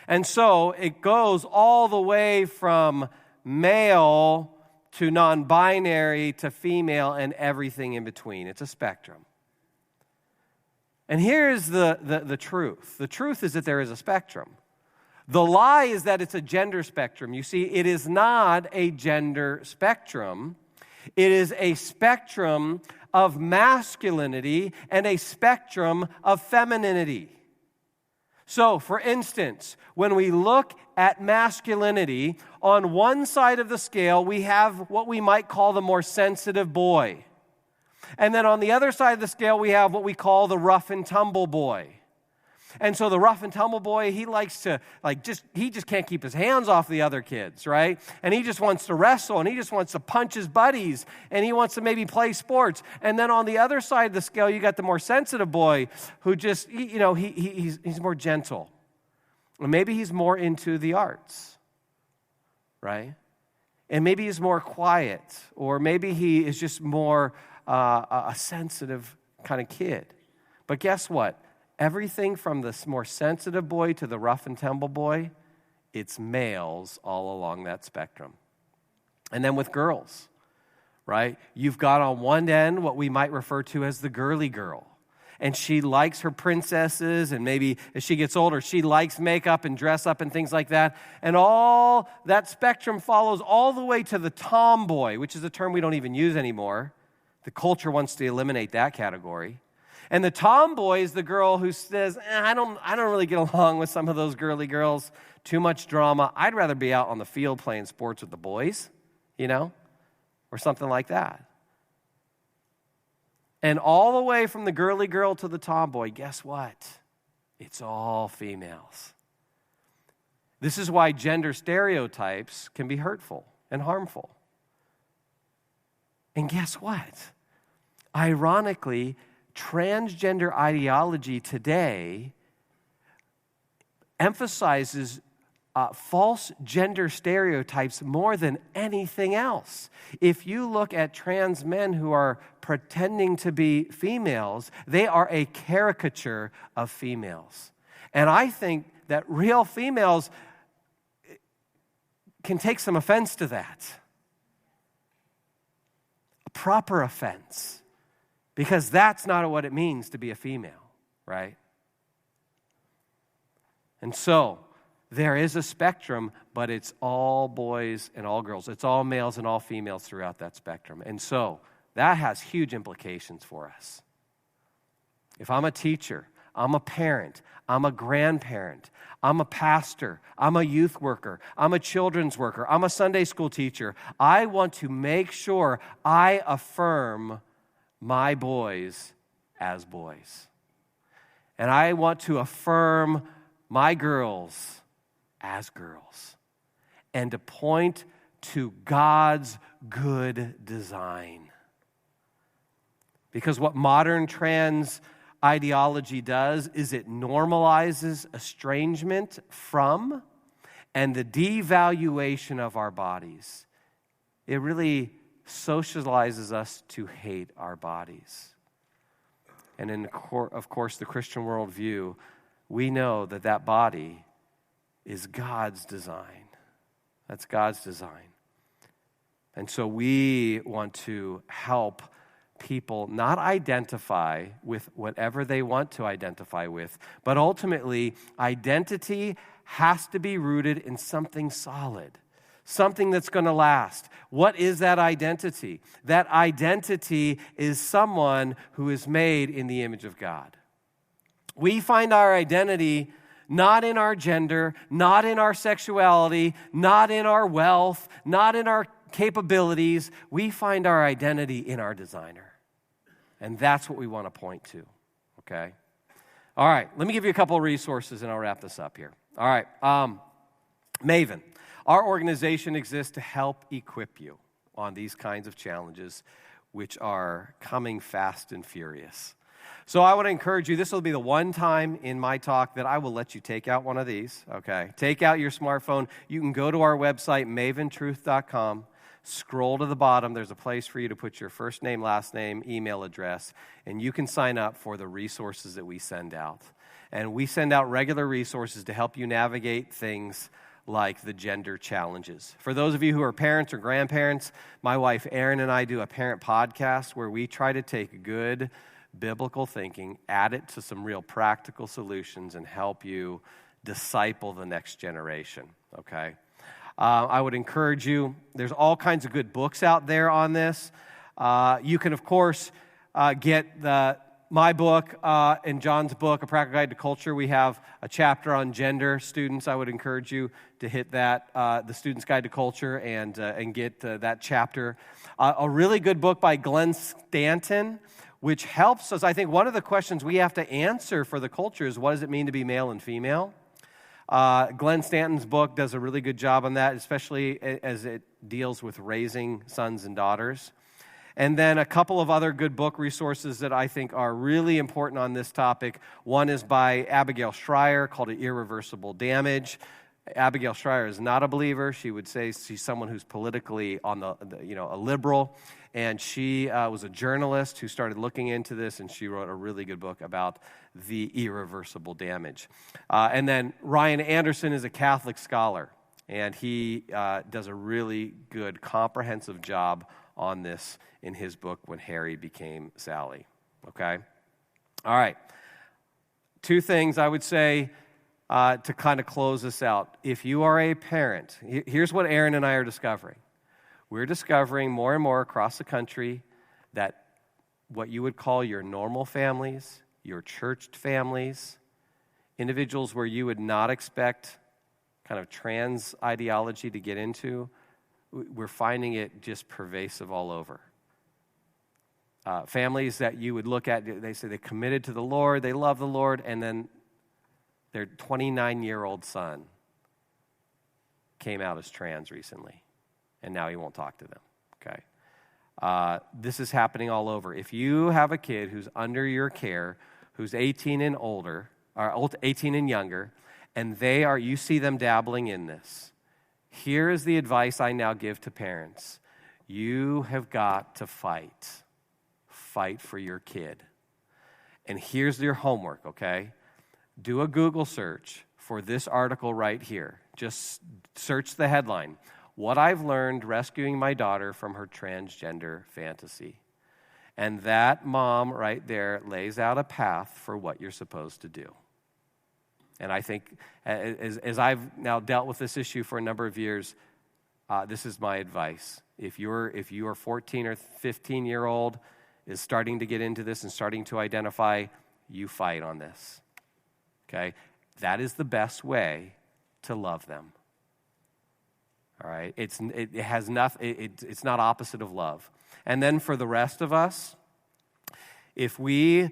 And so it goes all the way from male to non-binary to female and everything in between. It's a spectrum. And here's the truth. The truth is that there is a spectrum. The lie is that it's a gender spectrum. You see, it is not a gender spectrum. It is a spectrum of masculinity and a spectrum of femininity. So, for instance, when we look at masculinity, on one side of the scale, we have what we might call the more sensitive boy. And then on the other side of the scale, we have what we call the rough and tumble boy. And so the rough and tumble boy, he likes to, he just can't keep his hands off the other kids, right? And he just wants to wrestle, and he just wants to punch his buddies, and he wants to maybe play sports. And then on the other side of the scale, you got the more sensitive boy who just, he's more gentle. Or maybe he's more into the arts, right? And maybe he's more quiet, or maybe he is just more a sensitive kind of kid. But guess what? Everything from the more sensitive boy to the rough and tumble boy, it's males all along that spectrum. And then with girls, right? You've got on one end what we might refer to as the girly girl. And she likes her princesses, and maybe as she gets older, she likes makeup and dress up and things like that. And all that spectrum follows all the way to the tomboy, which is a term we don't even use anymore. The culture wants to eliminate that category. And the tomboy is the girl who says, I don't really get along with some of those girly girls. Too much drama. I'd rather be out on the field playing sports with the boys, or something like that. And all the way from the girly girl to the tomboy, guess what? It's all females. This is why gender stereotypes can be hurtful and harmful. And guess what? Ironically, transgender ideology today emphasizes false gender stereotypes more than anything else. If you look at trans men who are pretending to be females, they are a caricature of females. And I think that real females can take some offense to that. A proper offense. Because that's not what it means to be a female, right? And so, there is a spectrum, but it's all boys and all girls. It's all males and all females throughout that spectrum. And so that has huge implications for us. If I'm a teacher, I'm a parent, I'm a grandparent, I'm a pastor, I'm a youth worker, I'm a children's worker, I'm a Sunday school teacher, I want to make sure I affirm my boys as boys. And I want to affirm my girls as girls, and to point to God's good design. Because what modern trans ideology does is it normalizes estrangement from and the devaluation of our bodies. It really socializes us to hate our bodies. And of course, the Christian worldview, we know that body is God's design. That's God's design. And so we want to help people not identify with whatever they want to identify with, but ultimately, identity has to be rooted in something solid, something that's going to last. What is that identity? That identity is someone who is made in the image of God. We find our identity not in our gender, not in our sexuality, not in our wealth, not in our capabilities. We find our identity in our designer. And that's what we want to point to, okay? All right, let me give you a couple of resources and I'll wrap this up here. All right, Maven. Our organization exists to help equip you on these kinds of challenges, which are coming fast and furious. So I would encourage you, this will be the one time in my talk that I will let you take out one of these, okay? Take out your smartphone. You can go to our website, maventruth.com, scroll to the bottom. There's a place for you to put your first name, last name, email address, and you can sign up for the resources that we send out. And we send out regular resources to help you navigate things like the gender challenges. For those of you who are parents or grandparents, my wife Erin and I do a parent podcast where we try to take good biblical thinking, add it to some real practical solutions, and help you disciple the next generation, okay? I would encourage you, there's all kinds of good books out there on this. You can, of course, get my book and John's book, A Practical Guide to Culture. We have a chapter on gender. Students, I would encourage you to hit that, the Student's Guide to Culture, and get that chapter. A really good book by Glenn Stanton, which helps us. I think one of the questions we have to answer for the culture is, what does it mean to be male and female? Glenn Stanton's book does a really good job on that, especially as it deals with raising sons and daughters. And then a couple of other good book resources that I think are really important on this topic. One is by Abigail Schreier called Irreversible Damage. Abigail Schreier is not a believer. She would say she's someone who's politically on a liberal. And she was a journalist who started looking into this, and she wrote a really good book about the irreversible damage. And then Ryan Anderson is a Catholic scholar, and he does a really good, comprehensive job on this in his book, When Harry Became Sally. Okay? All right. 2 things I would say to kind of close this out. If you are a parent, here's what Aaron and I are discovering. We're discovering more and more across the country that what you would call your normal families, your churched families, individuals where you would not expect kind of trans ideology to get into, we're finding it just pervasive all over. Families that you would look at, they say they committed to the Lord, they love the Lord, and then their 29-year-old son came out as trans recently. And now he won't talk to them, okay? This is happening all over. If you have a kid who's under your care, who's 18 and older, or 18 and younger, and you see them dabbling in this, here is the advice I now give to parents. You have got to fight. Fight for your kid. And here's your homework, okay? Do a Google search for this article right here. Just search the headline. What I've learned rescuing my daughter from her transgender fantasy. And that mom right there lays out a path for what you're supposed to do. And I think as I've now dealt with this issue for a number of years, this is my advice. If your 14 or 15-year-old is starting to get into this and starting to identify, you fight on this. Okay? That is the best way to love them. All right, it's not opposite of love. And then for the rest of us, if we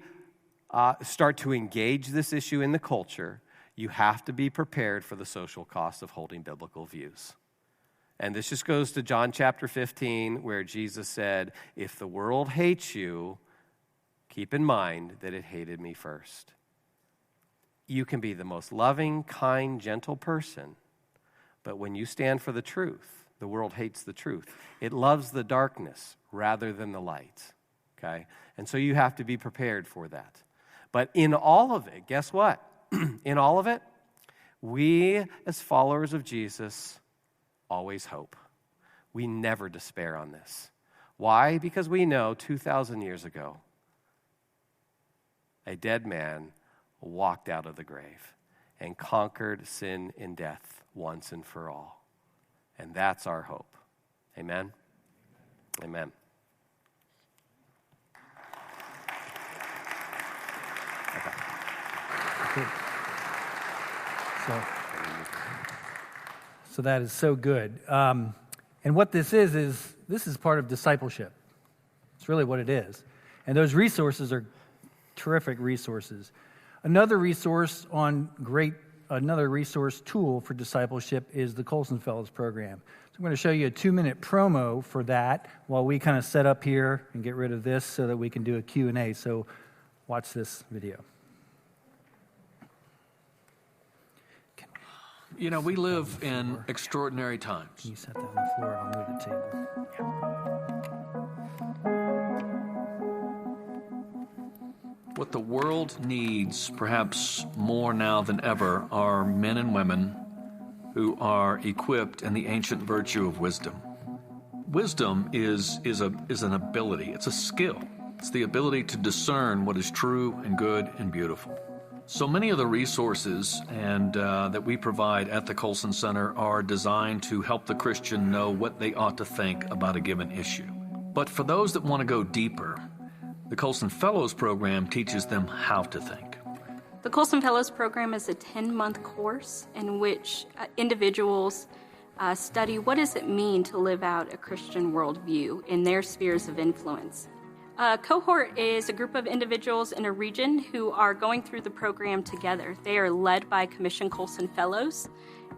start to engage this issue in the culture, you have to be prepared for the social cost of holding biblical views. And this just goes to John chapter 15, where Jesus said, if the world hates you, keep in mind that it hated me first. You can be the most loving, kind, gentle person, but when you stand for the truth, the world hates the truth. It loves the darkness rather than the light, okay? And so you have to be prepared for that. But in all of it, guess what? In all of it, we as followers of Jesus always hope. We never despair on this. Why? Because we know 2,000 years ago, a dead man walked out of the grave and conquered sin and death once and for all. And that's our hope. Amen? Amen. Okay. Cool. So that is so good. And what this is part of discipleship. It's really what it is. And those resources are terrific resources. Another resource tool for discipleship is the Colson Fellows Program. So I'm going to show you a 2-minute promo for that while we kind of set up here and get rid of this so that we can do a Q&A. So watch this video. You know, we live in extraordinary times. Can you set that on the floor? I'll move the table. What the world needs, perhaps more now than ever, are men and women who are equipped in the ancient virtue of wisdom. Wisdom is an ability. It's a skill. It's the ability to discern what is true and good and beautiful. So many of the resources that we provide at the Colson Center are designed to help the Christian know what they ought to think about a given issue. But for those that want to go deeper, the Colson Fellows Program teaches them how to think. The Colson Fellows Program is a 10-month course in which individuals study what does it mean to live out a Christian worldview in their spheres of influence. A cohort is a group of individuals in a region who are going through the program together. They are led by Commission Colson Fellows,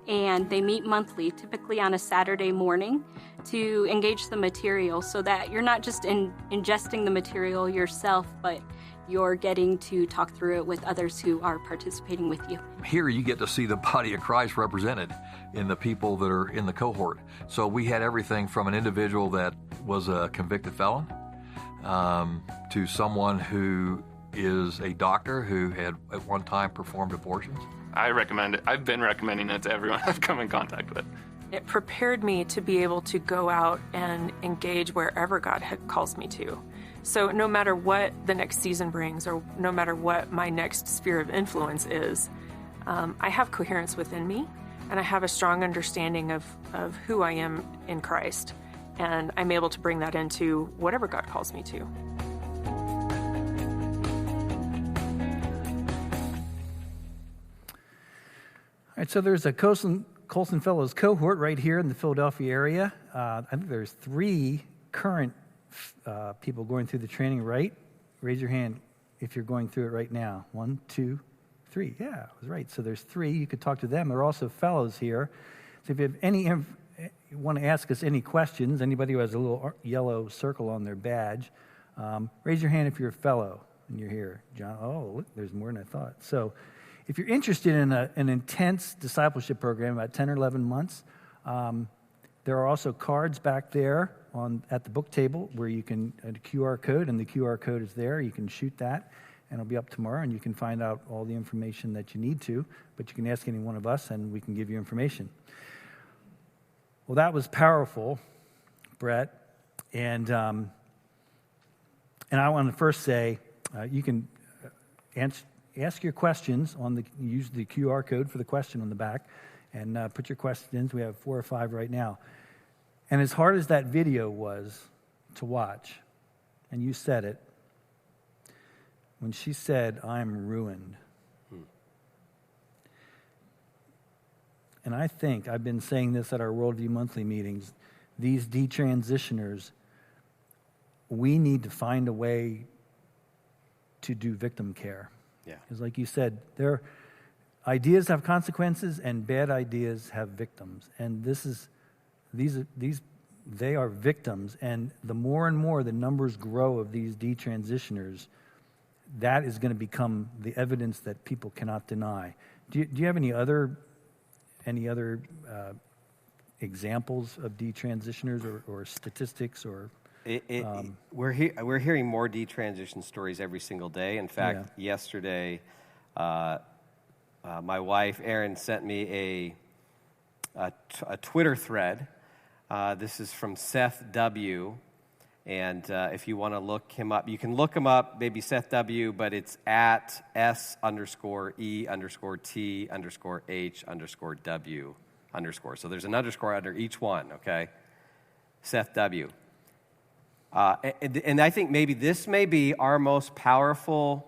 and they meet monthly, typically on a Saturday morning, to engage the material so that you're not just ingesting the material yourself, but you're getting to talk through it with others who are participating with you. Here you get to see the body of Christ represented in the people that are in the cohort. So we had everything from an individual that was a convicted felon to someone who is a doctor who had at one time performed abortions. I recommend it. I've been recommending it to everyone I've come in contact with. It prepared me to be able to go out and engage wherever God calls me to. So no matter what the next season brings, or no matter what my next sphere of influence is, I have coherence within me, and I have a strong understanding of who I am in Christ. And I'm able to bring that into whatever God calls me to. All right, so there's a Colson Fellows cohort right here in the Philadelphia area. I think there's 3 current people going through the training, right? Raise your hand if you're going through it right now. 1, 2, 3. Yeah, I was right. So there's 3. You could talk to them. There are also fellows here. So if you have you want to ask us any questions, anybody who has a little yellow circle on their badge, raise your hand if you're a fellow and you're here. John, oh, look, there's more than I thought. So if you're interested in an intense discipleship program, about 10 or 11 months, there are also cards back there at the book table where you can, a QR code, and the QR code is there. You can shoot that, and it'll be up tomorrow, and you can find out all the information that you need to, but you can ask any one of us, and we can give you information. Well, that was powerful, Brett, and I want to first say you can ask your questions use the QR code for the question on the back, and put your questions. We have 4 or 5 right now. And as hard as that video was to watch, and you said it, when she said, "I'm ruined," and I think I've been saying this at our Worldview monthly meetings, these detransitioners, we need to find a way to do victim care. Yeah. Because like you said, their ideas have consequences and bad ideas have victims. And they are victims. And the more and more the numbers grow of these detransitioners, that is going to become the evidence that people cannot deny. Do you have any other examples of detransitioners or statistics or? We're hearing more detransition stories every single day. In fact, yesterday, my wife Erin sent me a Twitter thread. This is from Seth W. And if you want to look him up, you can look him up, maybe Seth W. But it's at S_E_T_H_W_. So there's an underscore under each one. Okay, Seth W. And I think maybe this may be our most powerful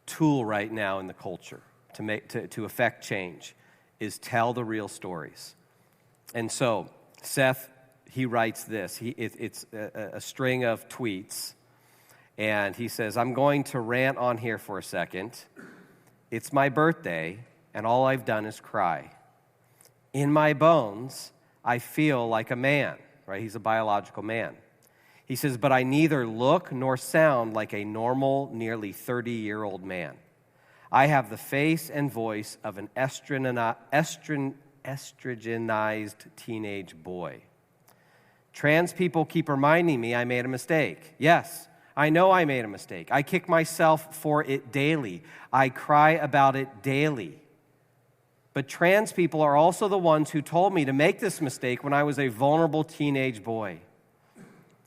tool right now in the culture to affect change, is tell the real stories. And so Seth, he writes this. It's a string of tweets, and he says, "I'm going to rant on here for a second. It's my birthday, and all I've done is cry. In my bones, I feel like a man," right? He's a biological man. He says, "But I neither look nor sound like a normal, nearly 30-year-old man. I have the face and voice of an estrogenized teenage boy. Trans people keep reminding me I made a mistake. Yes, I know I made a mistake. I kick myself for it daily. I cry about it daily. But trans people are also the ones who told me to make this mistake when I was a vulnerable teenage boy.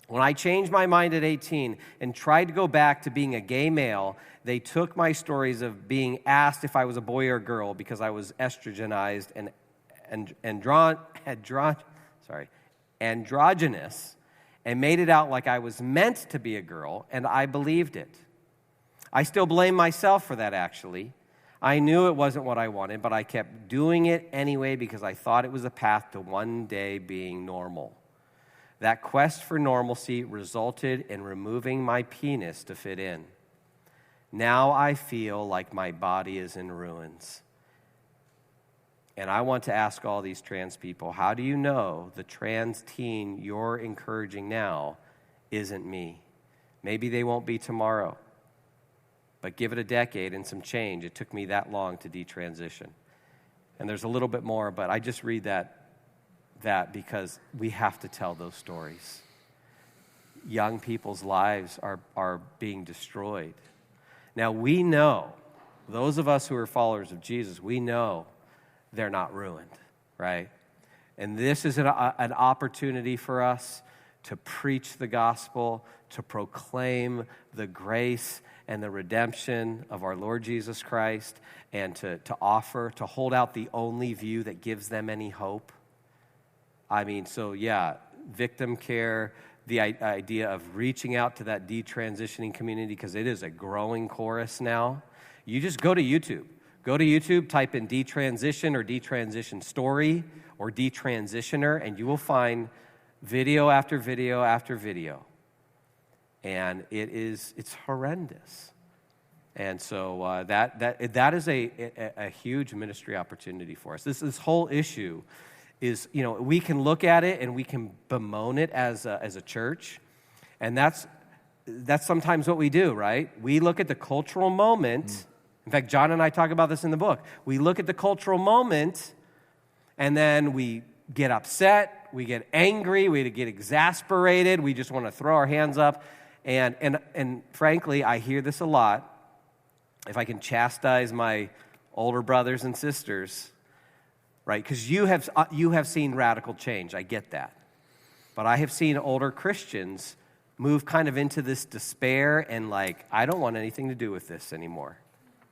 When I changed my mind at 18 and tried to go back to being a gay male, they took my stories of being asked if I was a boy or a girl because I was estrogenized and androgynous, and made it out like I was meant to be a girl, and I believed it. I still blame myself for that, actually. I knew it wasn't what I wanted, but I kept doing it anyway because I thought it was a path to one day being normal. That quest for normalcy resulted in removing my penis to fit in. Now I feel like my body is in ruins. And I want to ask all these trans people, how do you know the trans teen you're encouraging now isn't me? Maybe they won't be tomorrow. But give it a decade and some change. It took me that long to detransition. And there's a little bit more, but I just read that because we have to tell those stories. Young people's lives are being destroyed. Now, we know, those of us who are followers of Jesus, we know they're not ruined, right? And this is an opportunity for us to preach the gospel, to proclaim the grace and the redemption of our Lord Jesus Christ, and to offer, to hold out the only view that gives them any hope. I mean, so yeah, victim care, the idea of reaching out to that detransitioning community, because it is a growing chorus now. You just go to YouTube. Go to YouTube, type in detransition or detransition story or detransitioner, and you will find video after video after video. And it's horrendous. And so that is a huge ministry opportunity for us. This whole issue is, we can look at it and we can bemoan it as a church, and that's sometimes what we do, right? We look at the cultural moment. In fact, John and I talk about this in the book. We look at the cultural moment, and then we get upset, we get angry, we get exasperated, we just want to throw our hands up. And frankly, I hear this a lot. If I can chastise my older brothers and sisters, right? Because you have seen radical change. I get that. But I have seen older Christians move kind of into this despair and like, I don't want anything to do with this anymore.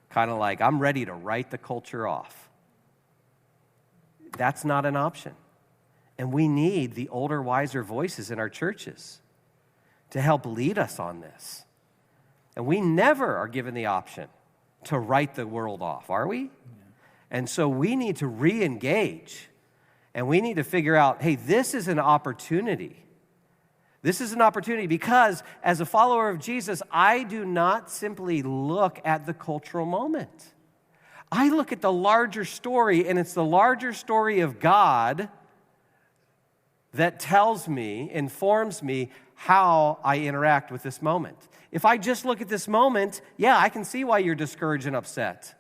Kind of like, I'm ready to write the culture off. That's not an option. And we need the older, wiser voices in our churches to help lead us on this. And we never are given the option to write the world off, are we? Yeah. And so we need to re-engage, and we need to figure out, hey, this is an opportunity. This is an opportunity because as a follower of Jesus, I do not simply look at the cultural moment. I look at the larger story, and it's the larger story of God that tells me, informs me how I interact with this moment. If I just look at this moment, yeah, I can see why you're discouraged and upset.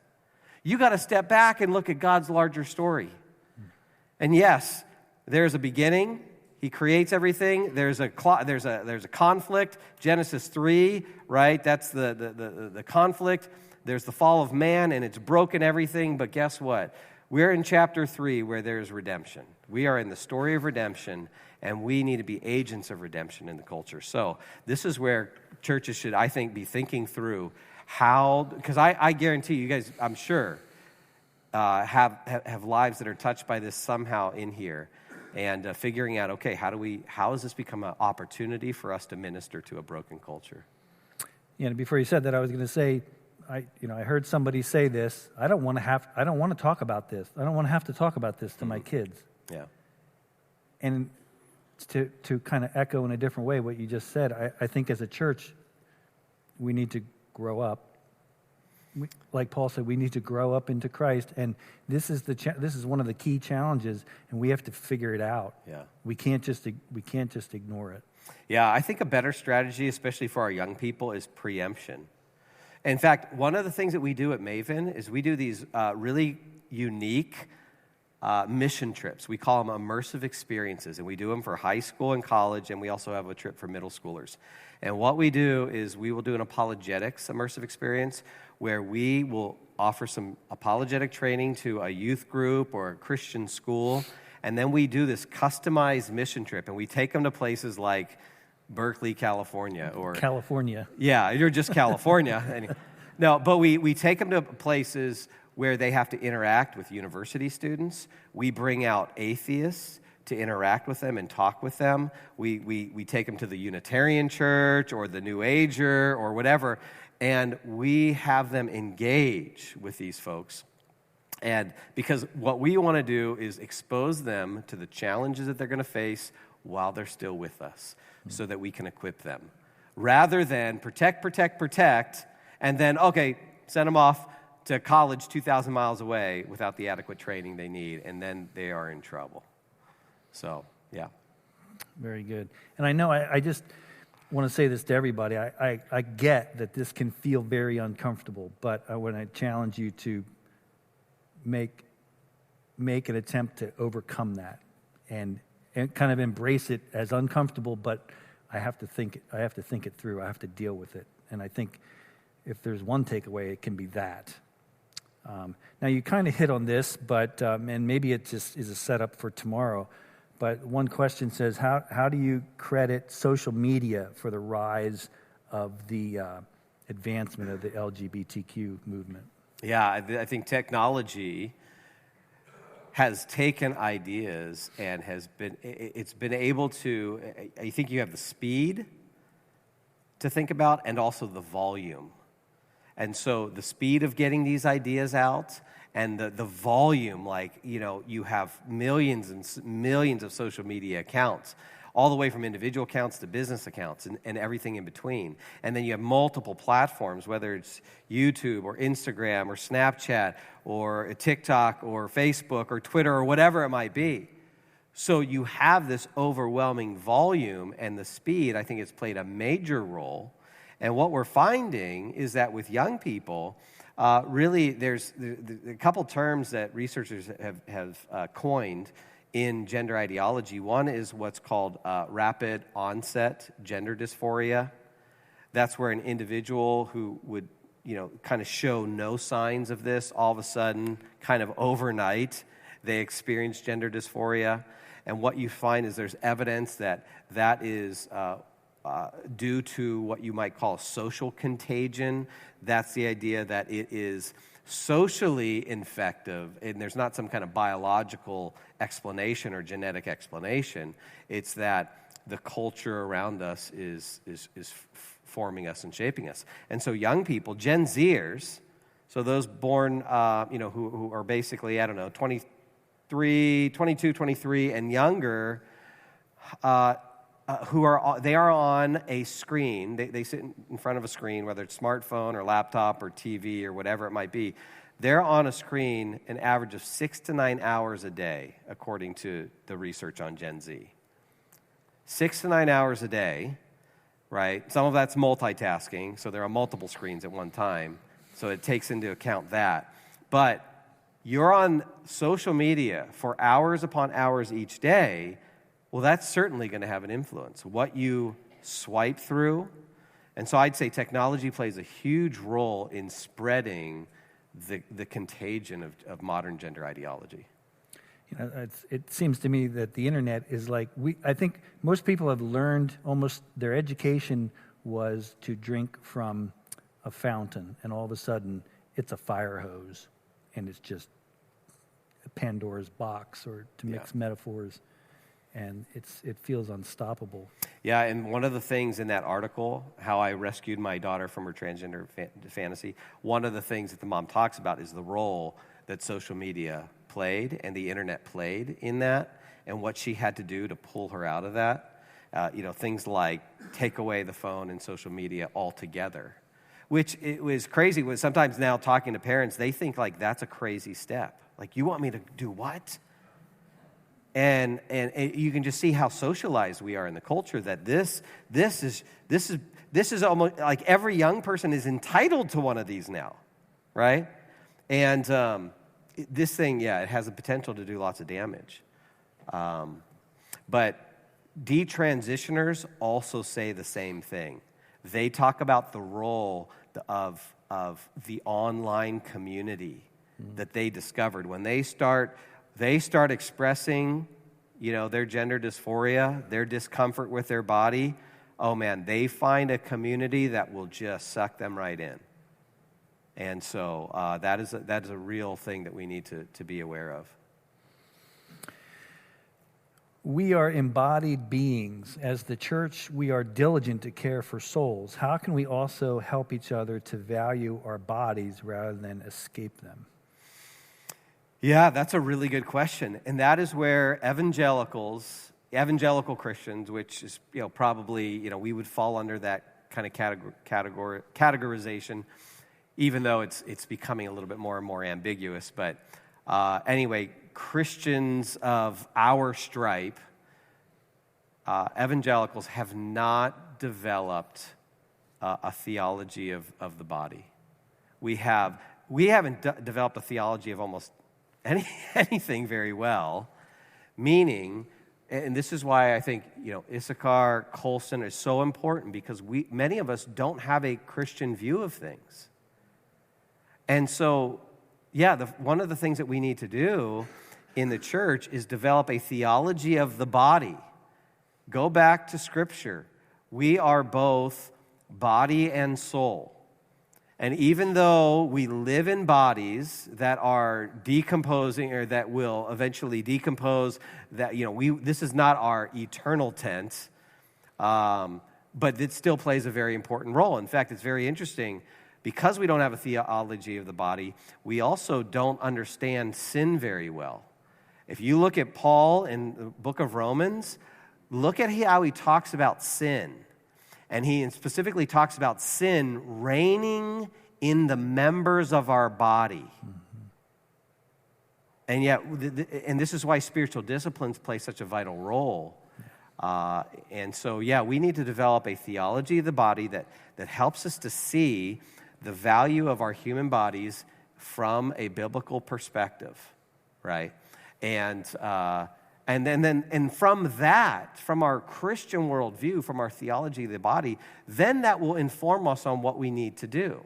You got to step back and look at God's larger story. And yes, there's a beginning. He creates everything. There's a conflict. Genesis 3, right? That's the conflict. There's the fall of man, and it's broken everything. But guess what? We're in chapter 3 where there's redemption. We are in the story of redemption, and we need to be agents of redemption in the culture. So this is where churches should, I think, be thinking through how, because I guarantee you guys, I'm sure, have lives that are touched by this somehow in here, and figuring out, okay, how does this become an opportunity for us to minister to a broken culture? Yeah, before you said that, I was going to say, I heard somebody say this. I don't want to talk about this. I don't want to have to talk about this to my kids. Yeah. And to kind of echo in a different way what you just said, I think as a church, we need to grow up. Like Paul said, we need to grow up into Christ, and this is one of the key challenges, and we have to figure it out. Yeah. We can't just ignore it. Yeah, I think a better strategy, especially for our young people, is preemption. In fact, one of the things that we do at Maven is we do these really unique mission trips. We call them immersive experiences, and we do them for high school and college, and we also have a trip for middle schoolers. And what we do is we will do an apologetics immersive experience where we will offer some apologetic training to a youth group or a Christian school, and then we do this customized mission trip, and we take them to places like Berkeley, California, or California. Yeah, you're just California. No, but we take them to places where they have to interact with university students. We bring out atheists to interact with them and talk with them. We take them to the Unitarian Church or the New Ager or whatever, and we have them engage with these folks. And because what we want to do is expose them to the challenges that they're going to face while they're still with us, so that we can equip them. Rather than protect, and then, okay, send them off to college 2,000 miles away without the adequate training they need, and then they are in trouble. So, yeah. Very good. And I know I just, want to say this to everybody. I get that this can feel very uncomfortable, but I want to challenge you to make an attempt to overcome that and kind of embrace it as uncomfortable, but I have to think it through. I have to deal with it. And I think if there's one takeaway, it can be that. Now, you kind of hit on this, but and maybe it just is a setup for tomorrow. But one question says, how do you credit social media for the rise of the advancement of the LGBTQ movement? Yeah, I think technology has taken ideas and it's been able to, I think you have the speed to think about and also the volume. And so the speed of getting these ideas out and the volume, you have millions and millions of social media accounts, all the way from individual accounts to business accounts and everything in between. And then you have multiple platforms, whether it's YouTube or Instagram or Snapchat or TikTok or Facebook or Twitter or whatever it might be. So you have this overwhelming volume and the speed. I think it's played a major role. And what we're finding is that with young people, really there's a couple terms that researchers have coined in gender ideology. One is what's called rapid onset gender dysphoria. That's where an individual who would, kind of show no signs of this, all of a sudden, kind of overnight, they experience gender dysphoria. And what you find is there's evidence that is due to what you might call social contagion. That's the idea that it is socially infective, and there's not some kind of biological explanation or genetic explanation. It's that the culture around us is forming us and shaping us. And so young people, Gen Zers, so those born, who are basically, 22, 23, and younger, they are on a screen. They sit in front of a screen, whether it's smartphone or laptop or TV or whatever it might be. They're on a screen an average of 6 to 9 hours a day, according to the research on Gen Z. 6 to 9 hours a day, right? Some of that's multitasking, so there are multiple screens at one time, so it takes into account that. But you're on social media for hours upon hours each day. Well, that's certainly going to have an influence. What you swipe through. And so I'd say technology plays a huge role in spreading the contagion of modern gender ideology. It seems to me that the internet is I think most people have learned almost their education was to drink from a fountain, and all of a sudden it's a fire hose, and it's just a Pandora's box, or to mix metaphors. And it feels unstoppable. Yeah, and one of the things in that article, How I Rescued My Daughter from Her Transgender Fantasy, one of the things that the mom talks about is the role that social media played and the internet played in that, and what she had to do to pull her out of that. Things like take away the phone and social media altogether, which it was crazy. Sometimes now talking to parents, they think that's a crazy step. You want me to do what? And you can just see how socialized we are in the culture, that this is almost like every young person is entitled to one of these now, right? And this thing, it has the potential to do lots of damage. But detransitioners also say the same thing. They talk about the role of the online community that they discovered when they start expressing, their gender dysphoria, their discomfort with their body. Oh man, they find a community that will just suck them right in. And so that is a real thing that we need to be aware of. We are embodied beings. As the church, we are diligent to care for souls. How can we also help each other to value our bodies rather than escape them? Yeah, that's a really good question. And that is where evangelical Christians, which is probably, we would fall under that kind of categorization, even though it's becoming a little bit more and more ambiguous. But anyway, Christians of our stripe, evangelicals have not developed a theology of the body. We haven't developed a theology of almost anything very well, meaning, and this is why I think, Issachar, Colson is so important, because many of us don't have a Christian view of things. And so, one of the things that we need to do in the church is develop a theology of the body. Go back to Scripture. We are both body and soul. And even though we live in bodies that are decomposing, or that will eventually decompose, that this is not our eternal tent, but it still plays a very important role. In fact, it's very interesting, because we don't have a theology of the body, we also don't understand sin very well. If you look at Paul in the book of Romans, look at how he talks about sin. And he specifically talks about sin reigning in the members of our body. And yet, and this is why spiritual disciplines play such a vital role. And so, we need to develop a theology of the body that helps us to see the value of our human bodies from a biblical perspective, right? And from that, from our Christian worldview, from our theology of the body, then that will inform us on what we need to do,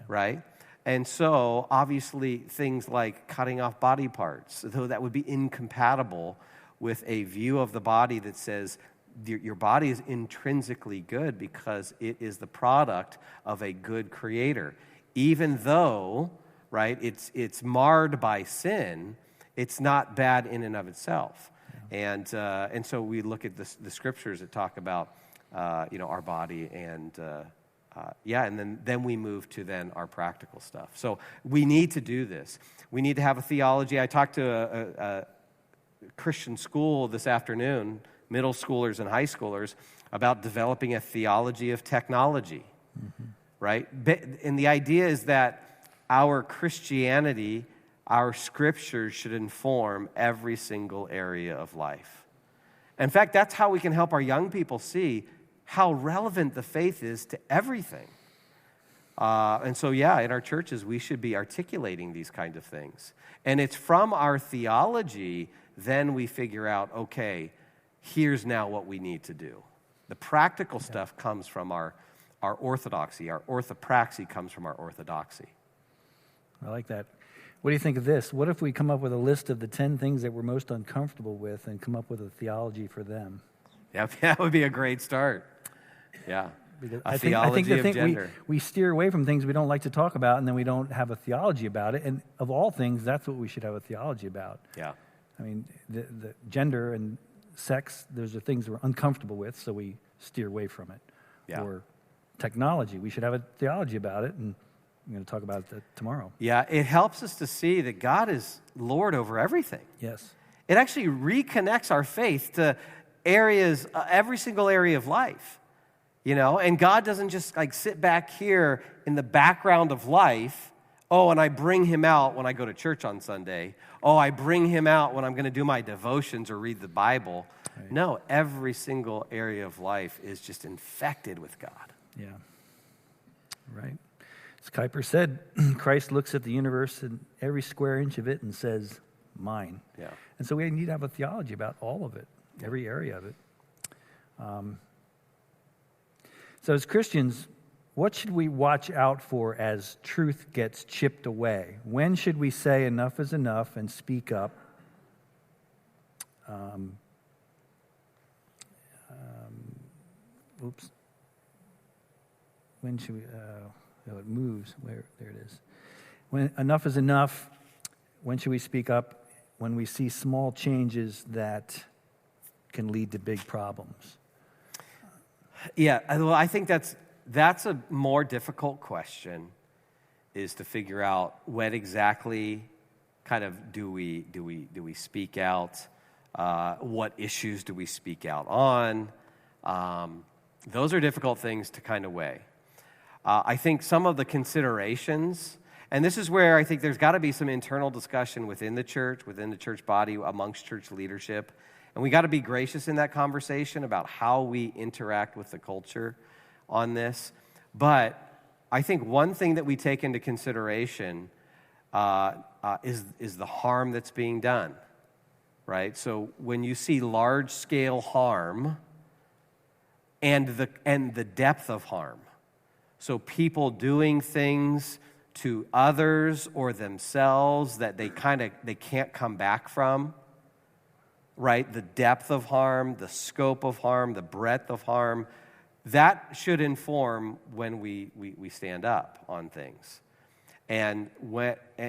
right? And so, obviously, things like cutting off body parts, though that would be incompatible with a view of the body that says your body is intrinsically good because it is the product of a good creator. Even though, right, it's marred by sin, it's not bad in and of itself. And so we look at the scriptures that talk about, our body, and then we move to our practical stuff. So we need to do this. We need to have a theology. I talked to a Christian school this afternoon, middle schoolers and high schoolers, about developing a theology of technology, right? And the idea is that our Christianity, our scriptures should inform every single area of life. In fact, that's how we can help our young people see how relevant the faith is to everything. And so, in our churches, we should be articulating these kinds of things. And it's from our theology, then we figure out, okay, here's now what we need to do. The practical stuff comes from our orthodoxy. Our orthopraxy comes from our orthodoxy. I like that. What do you think of this? What if we come up with a list of the 10 things that we're most uncomfortable with and come up with a theology for them? Yeah, that would be a great start. Yeah. I think the thing we steer away from things we don't like to talk about, and then we don't have a theology about it. And of all things, that's what we should have a theology about. Yeah. I mean, the gender and sex, those are things we're uncomfortable with, so we steer away from it. Yeah. Or technology, we should have a theology about it, and I'm going to talk about it tomorrow. Yeah, it helps us to see that God is Lord over everything. Yes. It actually reconnects our faith to areas, every single area of life. And God doesn't just sit back here in the background of life. Oh, and I bring him out when I go to church on Sunday. Oh, I bring him out when I'm going to do my devotions or read the Bible. Right. No, every single area of life is just infected with God. Yeah. Right. As Kuyper said, Christ looks at the universe and every square inch of it and says, mine. Yeah. And so we need to have a theology about all of it, every area of it. So as Christians, what should we watch out for as truth gets chipped away? When should we say enough is enough and speak up? When should we... it moves. There it is. When enough is enough, when should we speak up? When we see small changes that can lead to big problems. Yeah, well, I think that's a more difficult question, is to figure out when exactly kind of do we speak out? What issues do we speak out on? Those are difficult things to kind of weigh. I think some of the considerations, and this is where I think there's got to be some internal discussion within the church body, amongst church leadership, And we got to be gracious in that conversation about how we interact with the culture on this. But I think one thing that we take into consideration is the harm that's being done, right? So when you see large-scale harm and the depth of harm, so people doing things to others or themselves that they can't come back from, right? The depth of harm, the scope of harm, the breadth of harm, that should inform when we stand up on things. And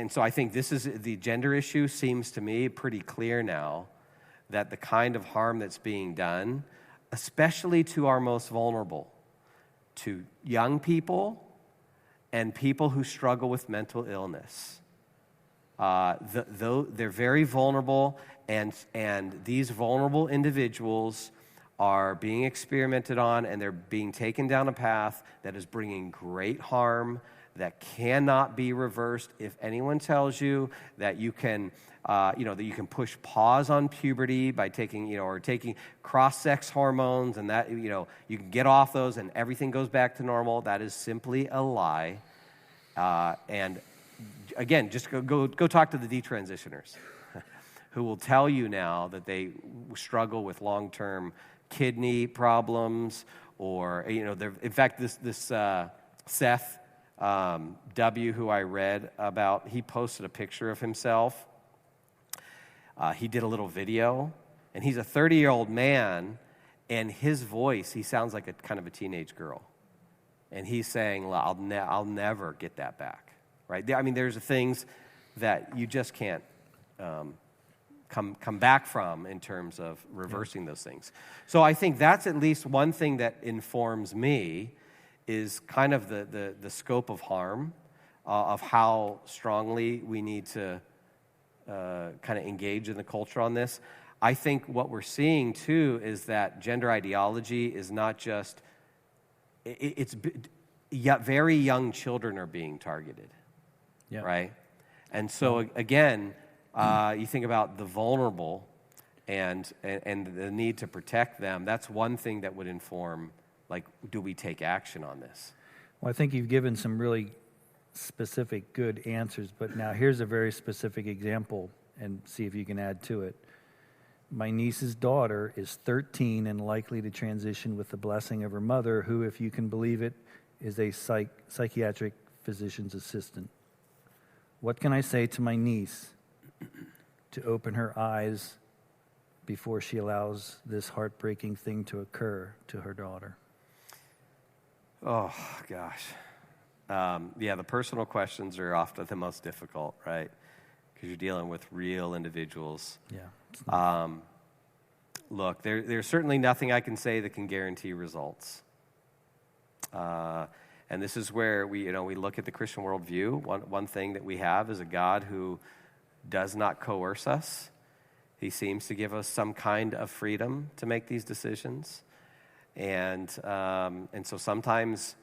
so I think this is the gender issue seems to me pretty clear now that the kind of harm that's being done, especially to our most vulnerable, to young people and people who struggle with mental illness. They're very vulnerable, and these vulnerable individuals are being experimented on, and they're being taken down a path that is bringing great harm that cannot be reversed. If anyone tells you that you can, that you can push pause on puberty by taking, or taking cross-sex hormones, and that, you can get off those and everything goes back to normal, that is simply a lie. And again, just go talk to the detransitioners who will tell you now that they struggle with long-term kidney problems, or in fact, this Seth W, who I read about, he posted a picture of himself. He did a little video, and he's a 30-year-old man, and his voice, he sounds like a kind of a teenage girl, and he's saying, well, I'll never get that back, right? I mean, there's things that you just can't come back from in terms of reversing those things. So I think that's at least one thing that informs me, is kind of the scope of harm, of how strongly we need to kind of engage in the culture on this. I think what we're seeing too is that gender ideology is not just, very young children are being targeted, right? And so again, you think about the vulnerable and the need to protect them. That's one thing that would inform, like, do we take action on this? Well, I think you've given some really specific, good answers, but now here's a very specific example, and see if you can add to it. My niece's daughter is 13 and likely to transition with the blessing of her mother, who, if you can believe it, is a psychiatric physician's assistant. What can I say to my niece to open her eyes before she allows this heartbreaking thing to occur to her daughter? Oh, gosh. The personal questions are often the most difficult, right? Because you're dealing with real individuals. Yeah. Look, there's certainly nothing I can say that can guarantee results. And this is where we look at the Christian worldview. One thing that we have is a God who does not coerce us. He seems to give us some kind of freedom to make these decisions. And so sometimes,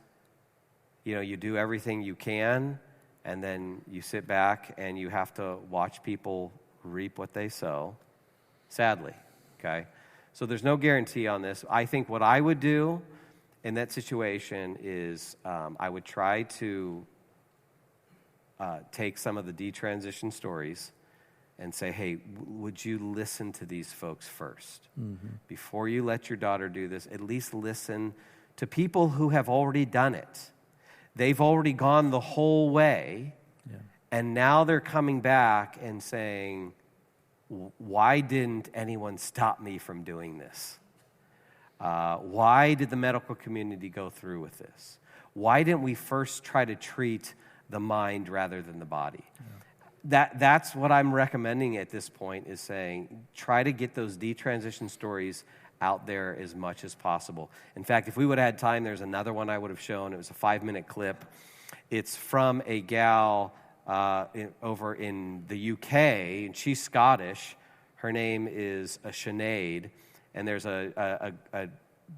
you do everything you can, and then you sit back and you have to watch people reap what they sow, sadly, okay? So there's no guarantee on this. I think what I would do in that situation is I would try to take some of the detransition stories and say, hey, would you listen to these folks first? Mm-hmm. Before you let your daughter do this, at least listen to people who have already done it. They've already gone the whole way, and now they're coming back and saying, why didn't anyone stop me from doing this? Why did the medical community go through with this? Why didn't we first try to treat the mind rather than the body? Yeah. That's what I'm recommending at this point, is saying, try to get those detransition stories out there as much as possible. In fact, if we would have had time, there's another one I would have shown. It was a 5-minute clip. It's from a gal over in the UK, and she's Scottish. Her name is Sinead, and there's a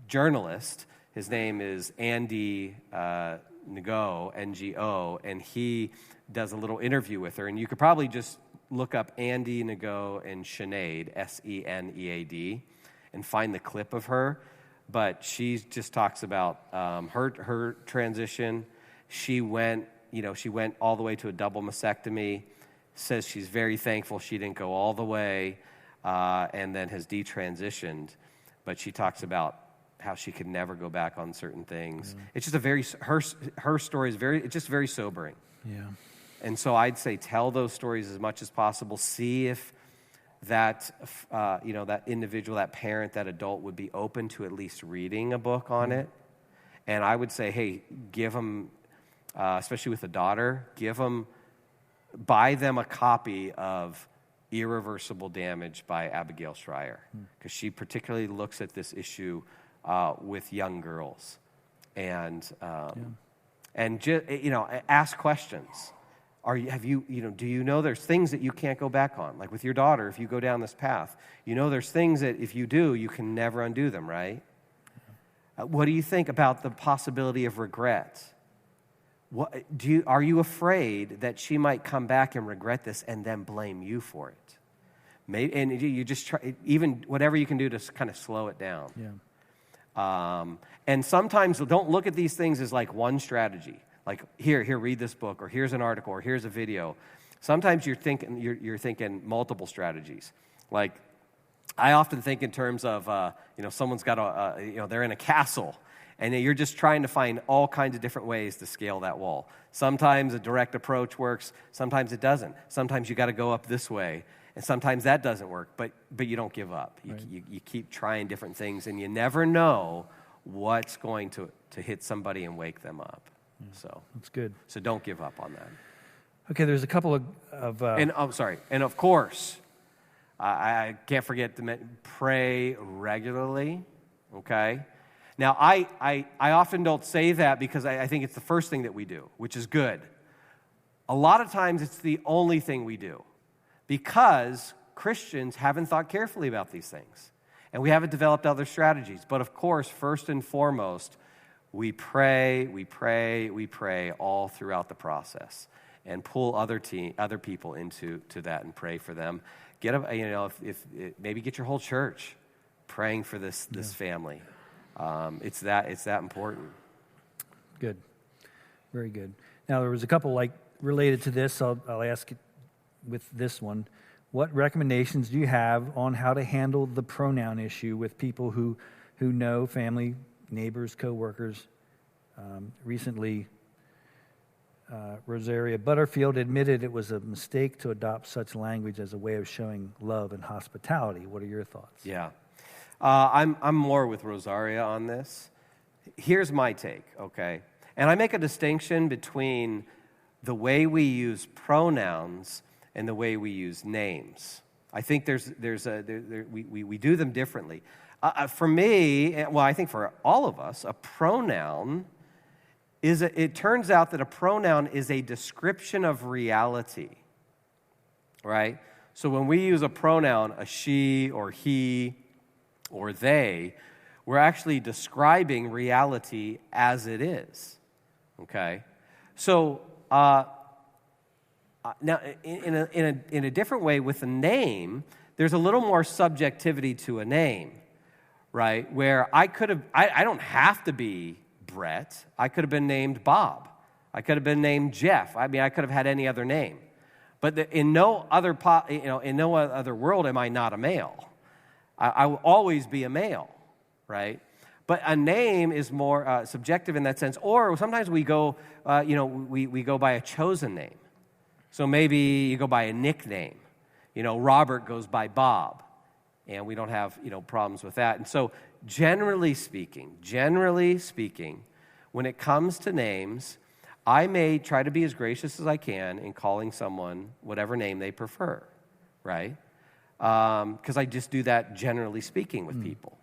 journalist. His name is Andy Ngo, Ngo, and he does a little interview with her. And you could probably just look up Andy Nago and Sinead, Senead, and find the clip of her. But she just talks about her transition. She went all the way to a double mastectomy. Says she's very thankful she didn't go all the way, and then has detransitioned. But she talks about how she could never go back on certain things. Yeah. It's just her story is very sobering. Yeah. And so I'd say tell those stories as much as possible. See if that that individual, that parent, that adult would be open to at least reading a book on it. And I would say, hey, give them, especially with a daughter, buy them a copy of Irreversible Damage by Abigail Schreier, because she particularly looks at this issue with young girls, and just ask questions. Do you know there's things that you can't go back on? Like with your daughter, if you go down this path, there's things that if you do, you can never undo them, right? What do you think about the possibility of regret? Are you afraid that she might come back and regret this and then blame you for it? Maybe, and you just try, even whatever you can do to kind of slow it down. Yeah. And sometimes don't look at these things as like one strategy. Like here, read this book, or here's an article, or here's a video. Sometimes you're thinking multiple strategies. Like I often think in terms of someone's got they're in a castle. And you're just trying to find all kinds of different ways to scale that wall. Sometimes a direct approach works. Sometimes it doesn't. Sometimes you got to go up this way. And sometimes that doesn't work. But you don't give up. You keep trying different things. And you never know what's going to hit somebody and wake them up. Yeah, so that's good. So don't give up on that. Okay, there's a couple of And of course, I can't forget to pray regularly. Okay? Now, I often don't say that because I think it's the first thing that we do, which is good. A lot of times it's the only thing we do because Christians haven't thought carefully about these things, and we haven't developed other strategies. But of course, first and foremost, we pray all throughout the process and pull other people into that and pray for them. Maybe get your whole church praying for this family. It's that important. Good. Very good. Now, there was a couple related to this. I'll ask it with this one. What recommendations do you have on how to handle the pronoun issue with people who know, family, neighbors, coworkers? Recently, Rosaria Butterfield admitted it was a mistake to adopt such language as a way of showing love and hospitality. What are your thoughts? Yeah. I'm more with Rosaria on this. Here's my take, okay? And I make a distinction between the way we use pronouns and the way we use names. I think we do them differently. For me, well, I think for all of us, a pronoun it turns out that a pronoun is a description of reality, right? So when we use a pronoun, a she or he or they, we're actually describing reality as it is, okay? So now, in a different way, with a name, there's a little more subjectivity to a name, right? Where I don't have to be Brett. I could have been named Bob. I could have been named Jeff. I mean, I could have had any other name. But in no other world am I not a male. I will always be a male, right? But a name is more subjective in that sense. Or sometimes we go, we go by a chosen name. So maybe you go by a nickname. Robert goes by Bob, and we don't have problems with that. And so, generally speaking, when it comes to names, I may try to be as gracious as I can in calling someone whatever name they prefer, right? Because I just do that generally speaking with people.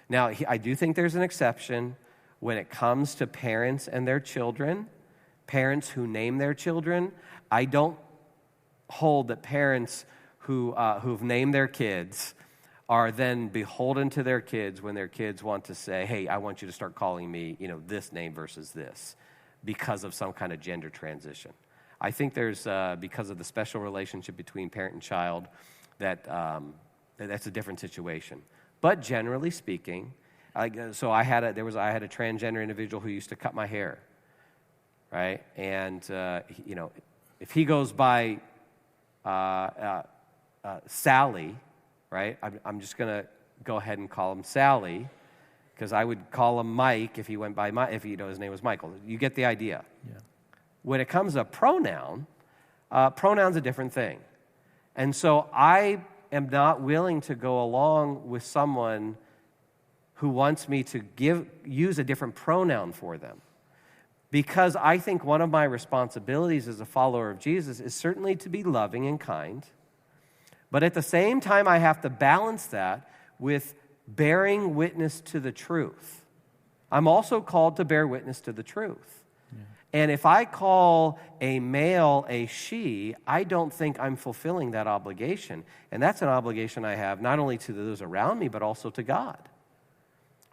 Now, I do think there's an exception when it comes to parents and their children, parents who name their children. I don't hold that parents who've named their kids are then beholden to their kids when their kids want to say, hey, I want you to start calling me, this name versus this, because of some kind of gender transition. I think there's, because of the special relationship between parent and child, that's a different situation. But generally speaking, I had a transgender individual who used to cut my hair, right? And if he goes by Sally, right? I'm just gonna go ahead and call him Sally, because I would call him Mike if he went by his name was Michael. You get the idea. Yeah. When it comes to pronoun's a different thing. And so I am not willing to go along with someone who wants me to use a different pronoun for them. Because I think one of my responsibilities as a follower of Jesus is certainly to be loving and kind. But at the same time, I have to balance that with bearing witness to the truth. I'm also called to bear witness to the truth. Yeah. And if I call a male a she, I don't think I'm fulfilling that obligation. And that's an obligation I have not only to those around me, but also to God,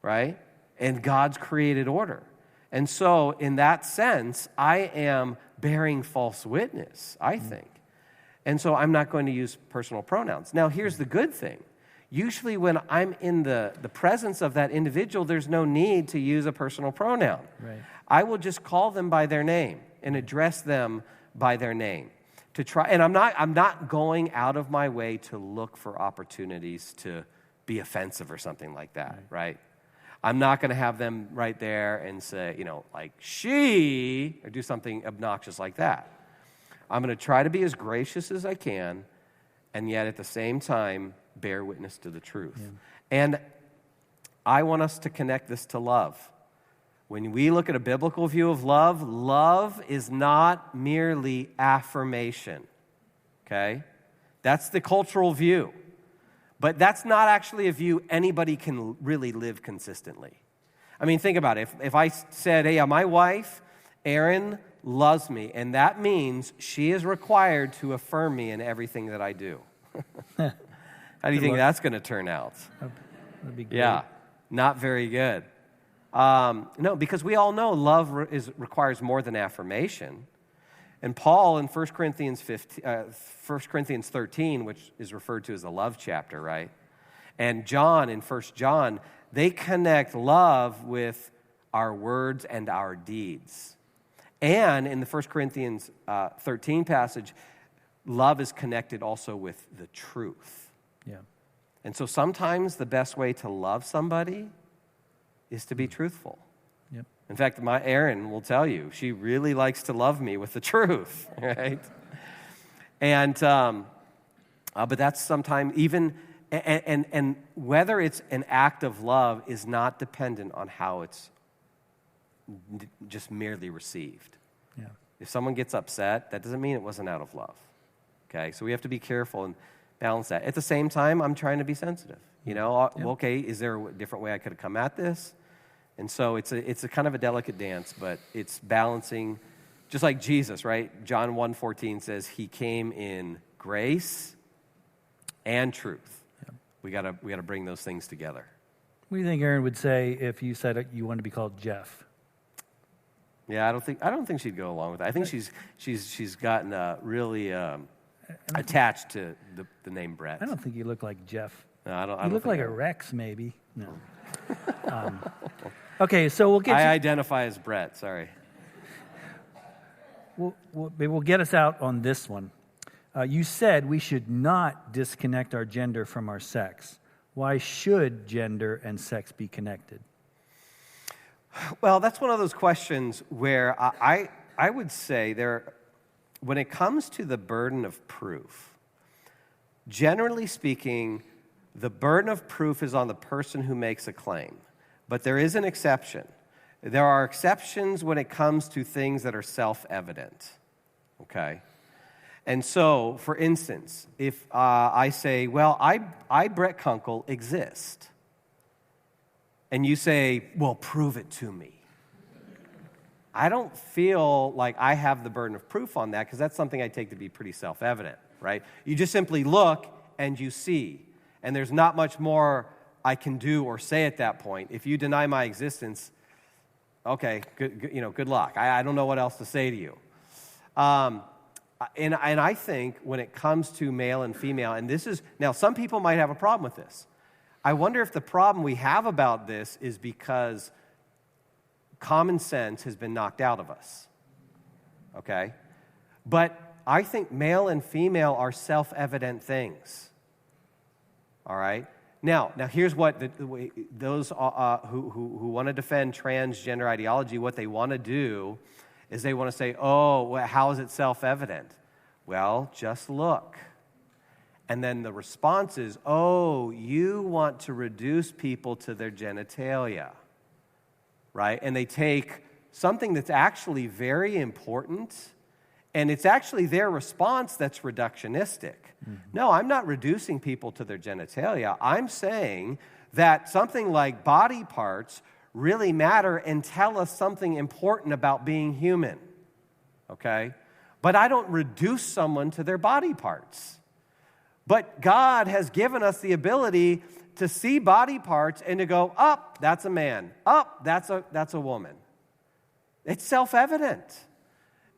right? And God's created order. And so in that sense, I am bearing false witness, I think. And so I'm not going to use personal pronouns. Now, here's the good thing. Usually when I'm in the presence of that individual, there's no need to use a personal pronoun. Right. I will just call them by their name and address them by their name. And I'm not going out of my way to look for opportunities to be offensive or something like that, right? I'm not going to have them right there and say, like she, or do something obnoxious like that. I'm going to try to be as gracious as I can, and yet at the same time, bear witness to the truth. Yeah. And I want us to connect this to love. When we look at a biblical view of love, love is not merely affirmation, okay? That's the cultural view. But that's not actually a view anybody can really live consistently. I mean, think about it. If I said, hey, my wife, Erin, loves me, and that means she is required to affirm me in everything that I do. How do you think that's going to turn out? That'd be great. Yeah, not very good. No, because we all know love requires more than affirmation. And Paul in 1 Corinthians 13, which is referred to as the love chapter, right? And John in 1 John, they connect love with our words and our deeds. And in the 1 Corinthians 13 passage, love is connected also with the truth. Yeah. And so sometimes the best way to love somebody is to be truthful. Yep. In fact, my Erin will tell you, she really likes to love me with the truth, right? And, but that's sometimes even, and whether it's an act of love is not dependent on how it's just merely received. Yeah. If someone gets upset, that doesn't mean it wasn't out of love, okay? So we have to be careful and balance that. At the same time, I'm trying to be sensitive. Okay, is there a different way I could have come at this? And so it's a kind of a delicate dance, but it's balancing, just like Jesus, right? John 1:14 says he came in grace and truth. Yeah. We gotta bring those things together. What do you think Erin would say if you said you wanted to be called Jeff? Yeah, I don't think she'd go along with that. I think she's gotten really attached to the name Brett. I don't think you look like Jeff. No, I don't. You look like a Rex, maybe. No. Okay, so we'll get. I identify as Brett. Sorry. We'll get us out on this one. You said we should not disconnect our gender from our sex. Why should gender and sex be connected? Well, that's one of those questions where I would say when it comes to the burden of proof, generally speaking, the burden of proof is on the person who makes a claim. But there is an exception. There are exceptions when it comes to things that are self-evident, okay? And so, for instance, if I say, well, I Brett Kunkle, exist, and you say, well, prove it to me. I don't feel like I have the burden of proof on that because that's something I take to be pretty self-evident, right? You just simply look and you see, and there's not much more I can do or say at that point. If you deny my existence, okay, good luck. I don't know what else to say to you. And I think when it comes to male and female, and this is, now some people might have a problem with this. I wonder if the problem we have about this is because common sense has been knocked out of us, okay? But I think male and female are self-evident things, all right? Now here's what those who want to defend transgender ideology, what they want to do is they want to say, oh, well, how is it self-evident? Well, just look. And then the response is, oh, you want to reduce people to their genitalia, right? And they take something that's actually very important, and it's actually their response that's reductionistic. Mm-hmm. No, I'm not reducing people to their genitalia. I'm saying that something like body parts really matter and tell us something important about being human, okay? But I don't reduce someone to their body parts. But God has given us the ability to see body parts and to go, up, that's a man. Up, that's a woman. It's self-evident.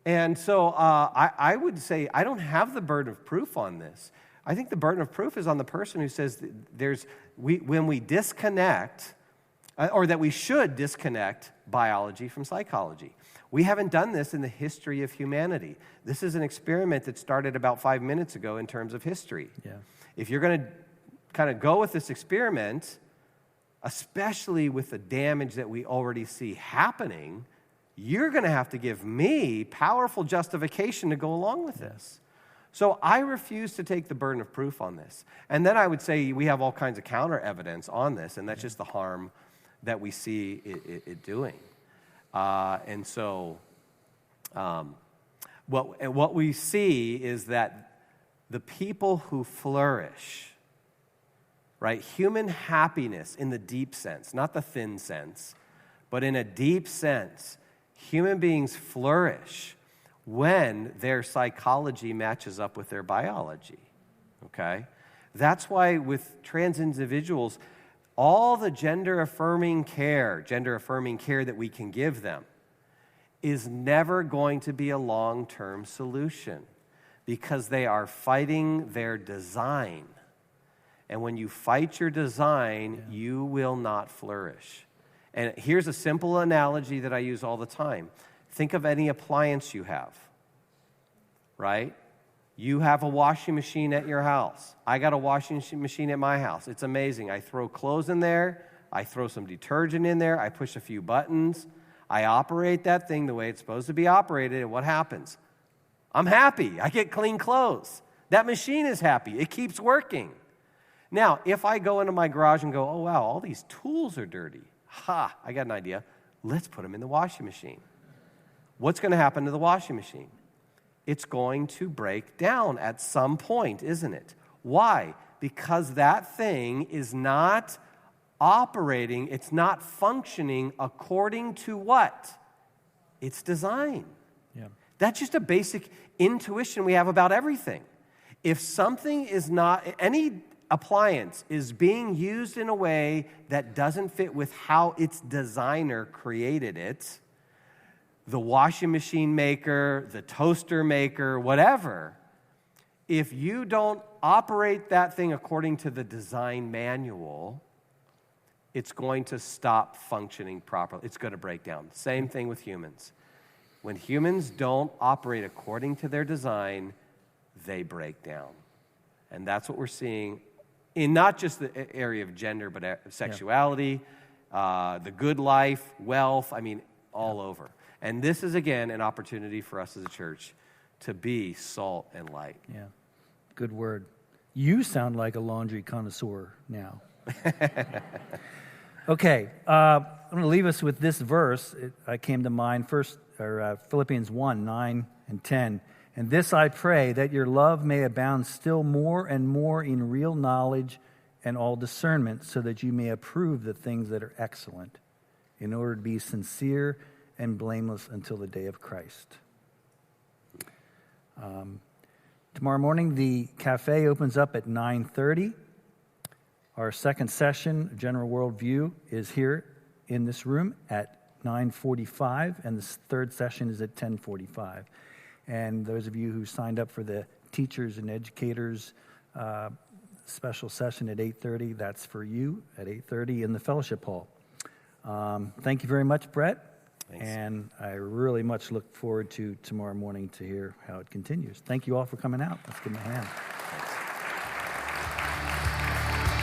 And so I would say I don't have the burden of proof on this. I think the burden of proof is on the person who says when we disconnect, or that we should disconnect biology from psychology. We haven't done this in the history of humanity. This is an experiment that started about 5 minutes ago in terms of history. Yeah. If you're going to kind of go with this experiment, especially with the damage that we already see happening, you're going to have to give me powerful justification to go along with this. So I refuse to take the burden of proof on this. And then I would say we have all kinds of counter evidence on this, and that's just the harm that we see it doing. And so what we see is that the people who flourish, right, human happiness in the deep sense, not the thin sense, but in a deep sense, human beings flourish when their psychology matches up with their biology, okay? That's why with trans individuals, all the gender-affirming care that we can give them is never going to be a long-term solution because they are fighting their design. And when you fight your design, you will not flourish. And here's a simple analogy that I use all the time. Think of any appliance you have, right? You have a washing machine at your house. I got a washing machine at my house. It's amazing. I throw clothes in there. I throw some detergent in there. I push a few buttons. I operate that thing the way it's supposed to be operated, and what happens? I'm happy. I get clean clothes. That machine is happy. It keeps working. Now, if I go into my garage and go, oh, wow, all these tools are dirty. Ha, I got an idea. Let's put them in the washing machine. What's going to happen to the washing machine? It's going to break down at some point, isn't it? Why? Because that thing is not operating, it's not functioning according to what? Its design. Yeah. That's just a basic intuition we have about everything. If something is not, any appliance is being used in a way that doesn't fit with how its designer created it, the washing machine maker, the toaster maker, whatever, if you don't operate that thing according to the design manual, it's going to stop functioning properly. It's going to break down. Same thing with humans. When humans don't operate according to their design, they break down. And that's what we're seeing in not just the area of gender, but sexuality, the good life, wealth, all over. And this is, again, an opportunity for us as a church to be salt and light. Yeah, good word. You sound like a laundry connoisseur now. Okay, I'm going to leave us with this verse. I came to mind first, Philippians 1, 9 and 10. And this I pray, that your love may abound still more and more in real knowledge and all discernment, so that you may approve the things that are excellent, in order to be sincere and blameless until the day of Christ. Tomorrow morning, the cafe opens up at 9:30. Our second session, General Worldview, is here in this room at 9:45, and the third session is at 10:45. And those of you who signed up for the teachers and educators special session at 8:30, that's for you at 8:30 in the fellowship hall. Thank you very much, Brett. Thanks. And I really much look forward to tomorrow morning to hear how it continues. Thank you all for coming out. Let's give them a hand.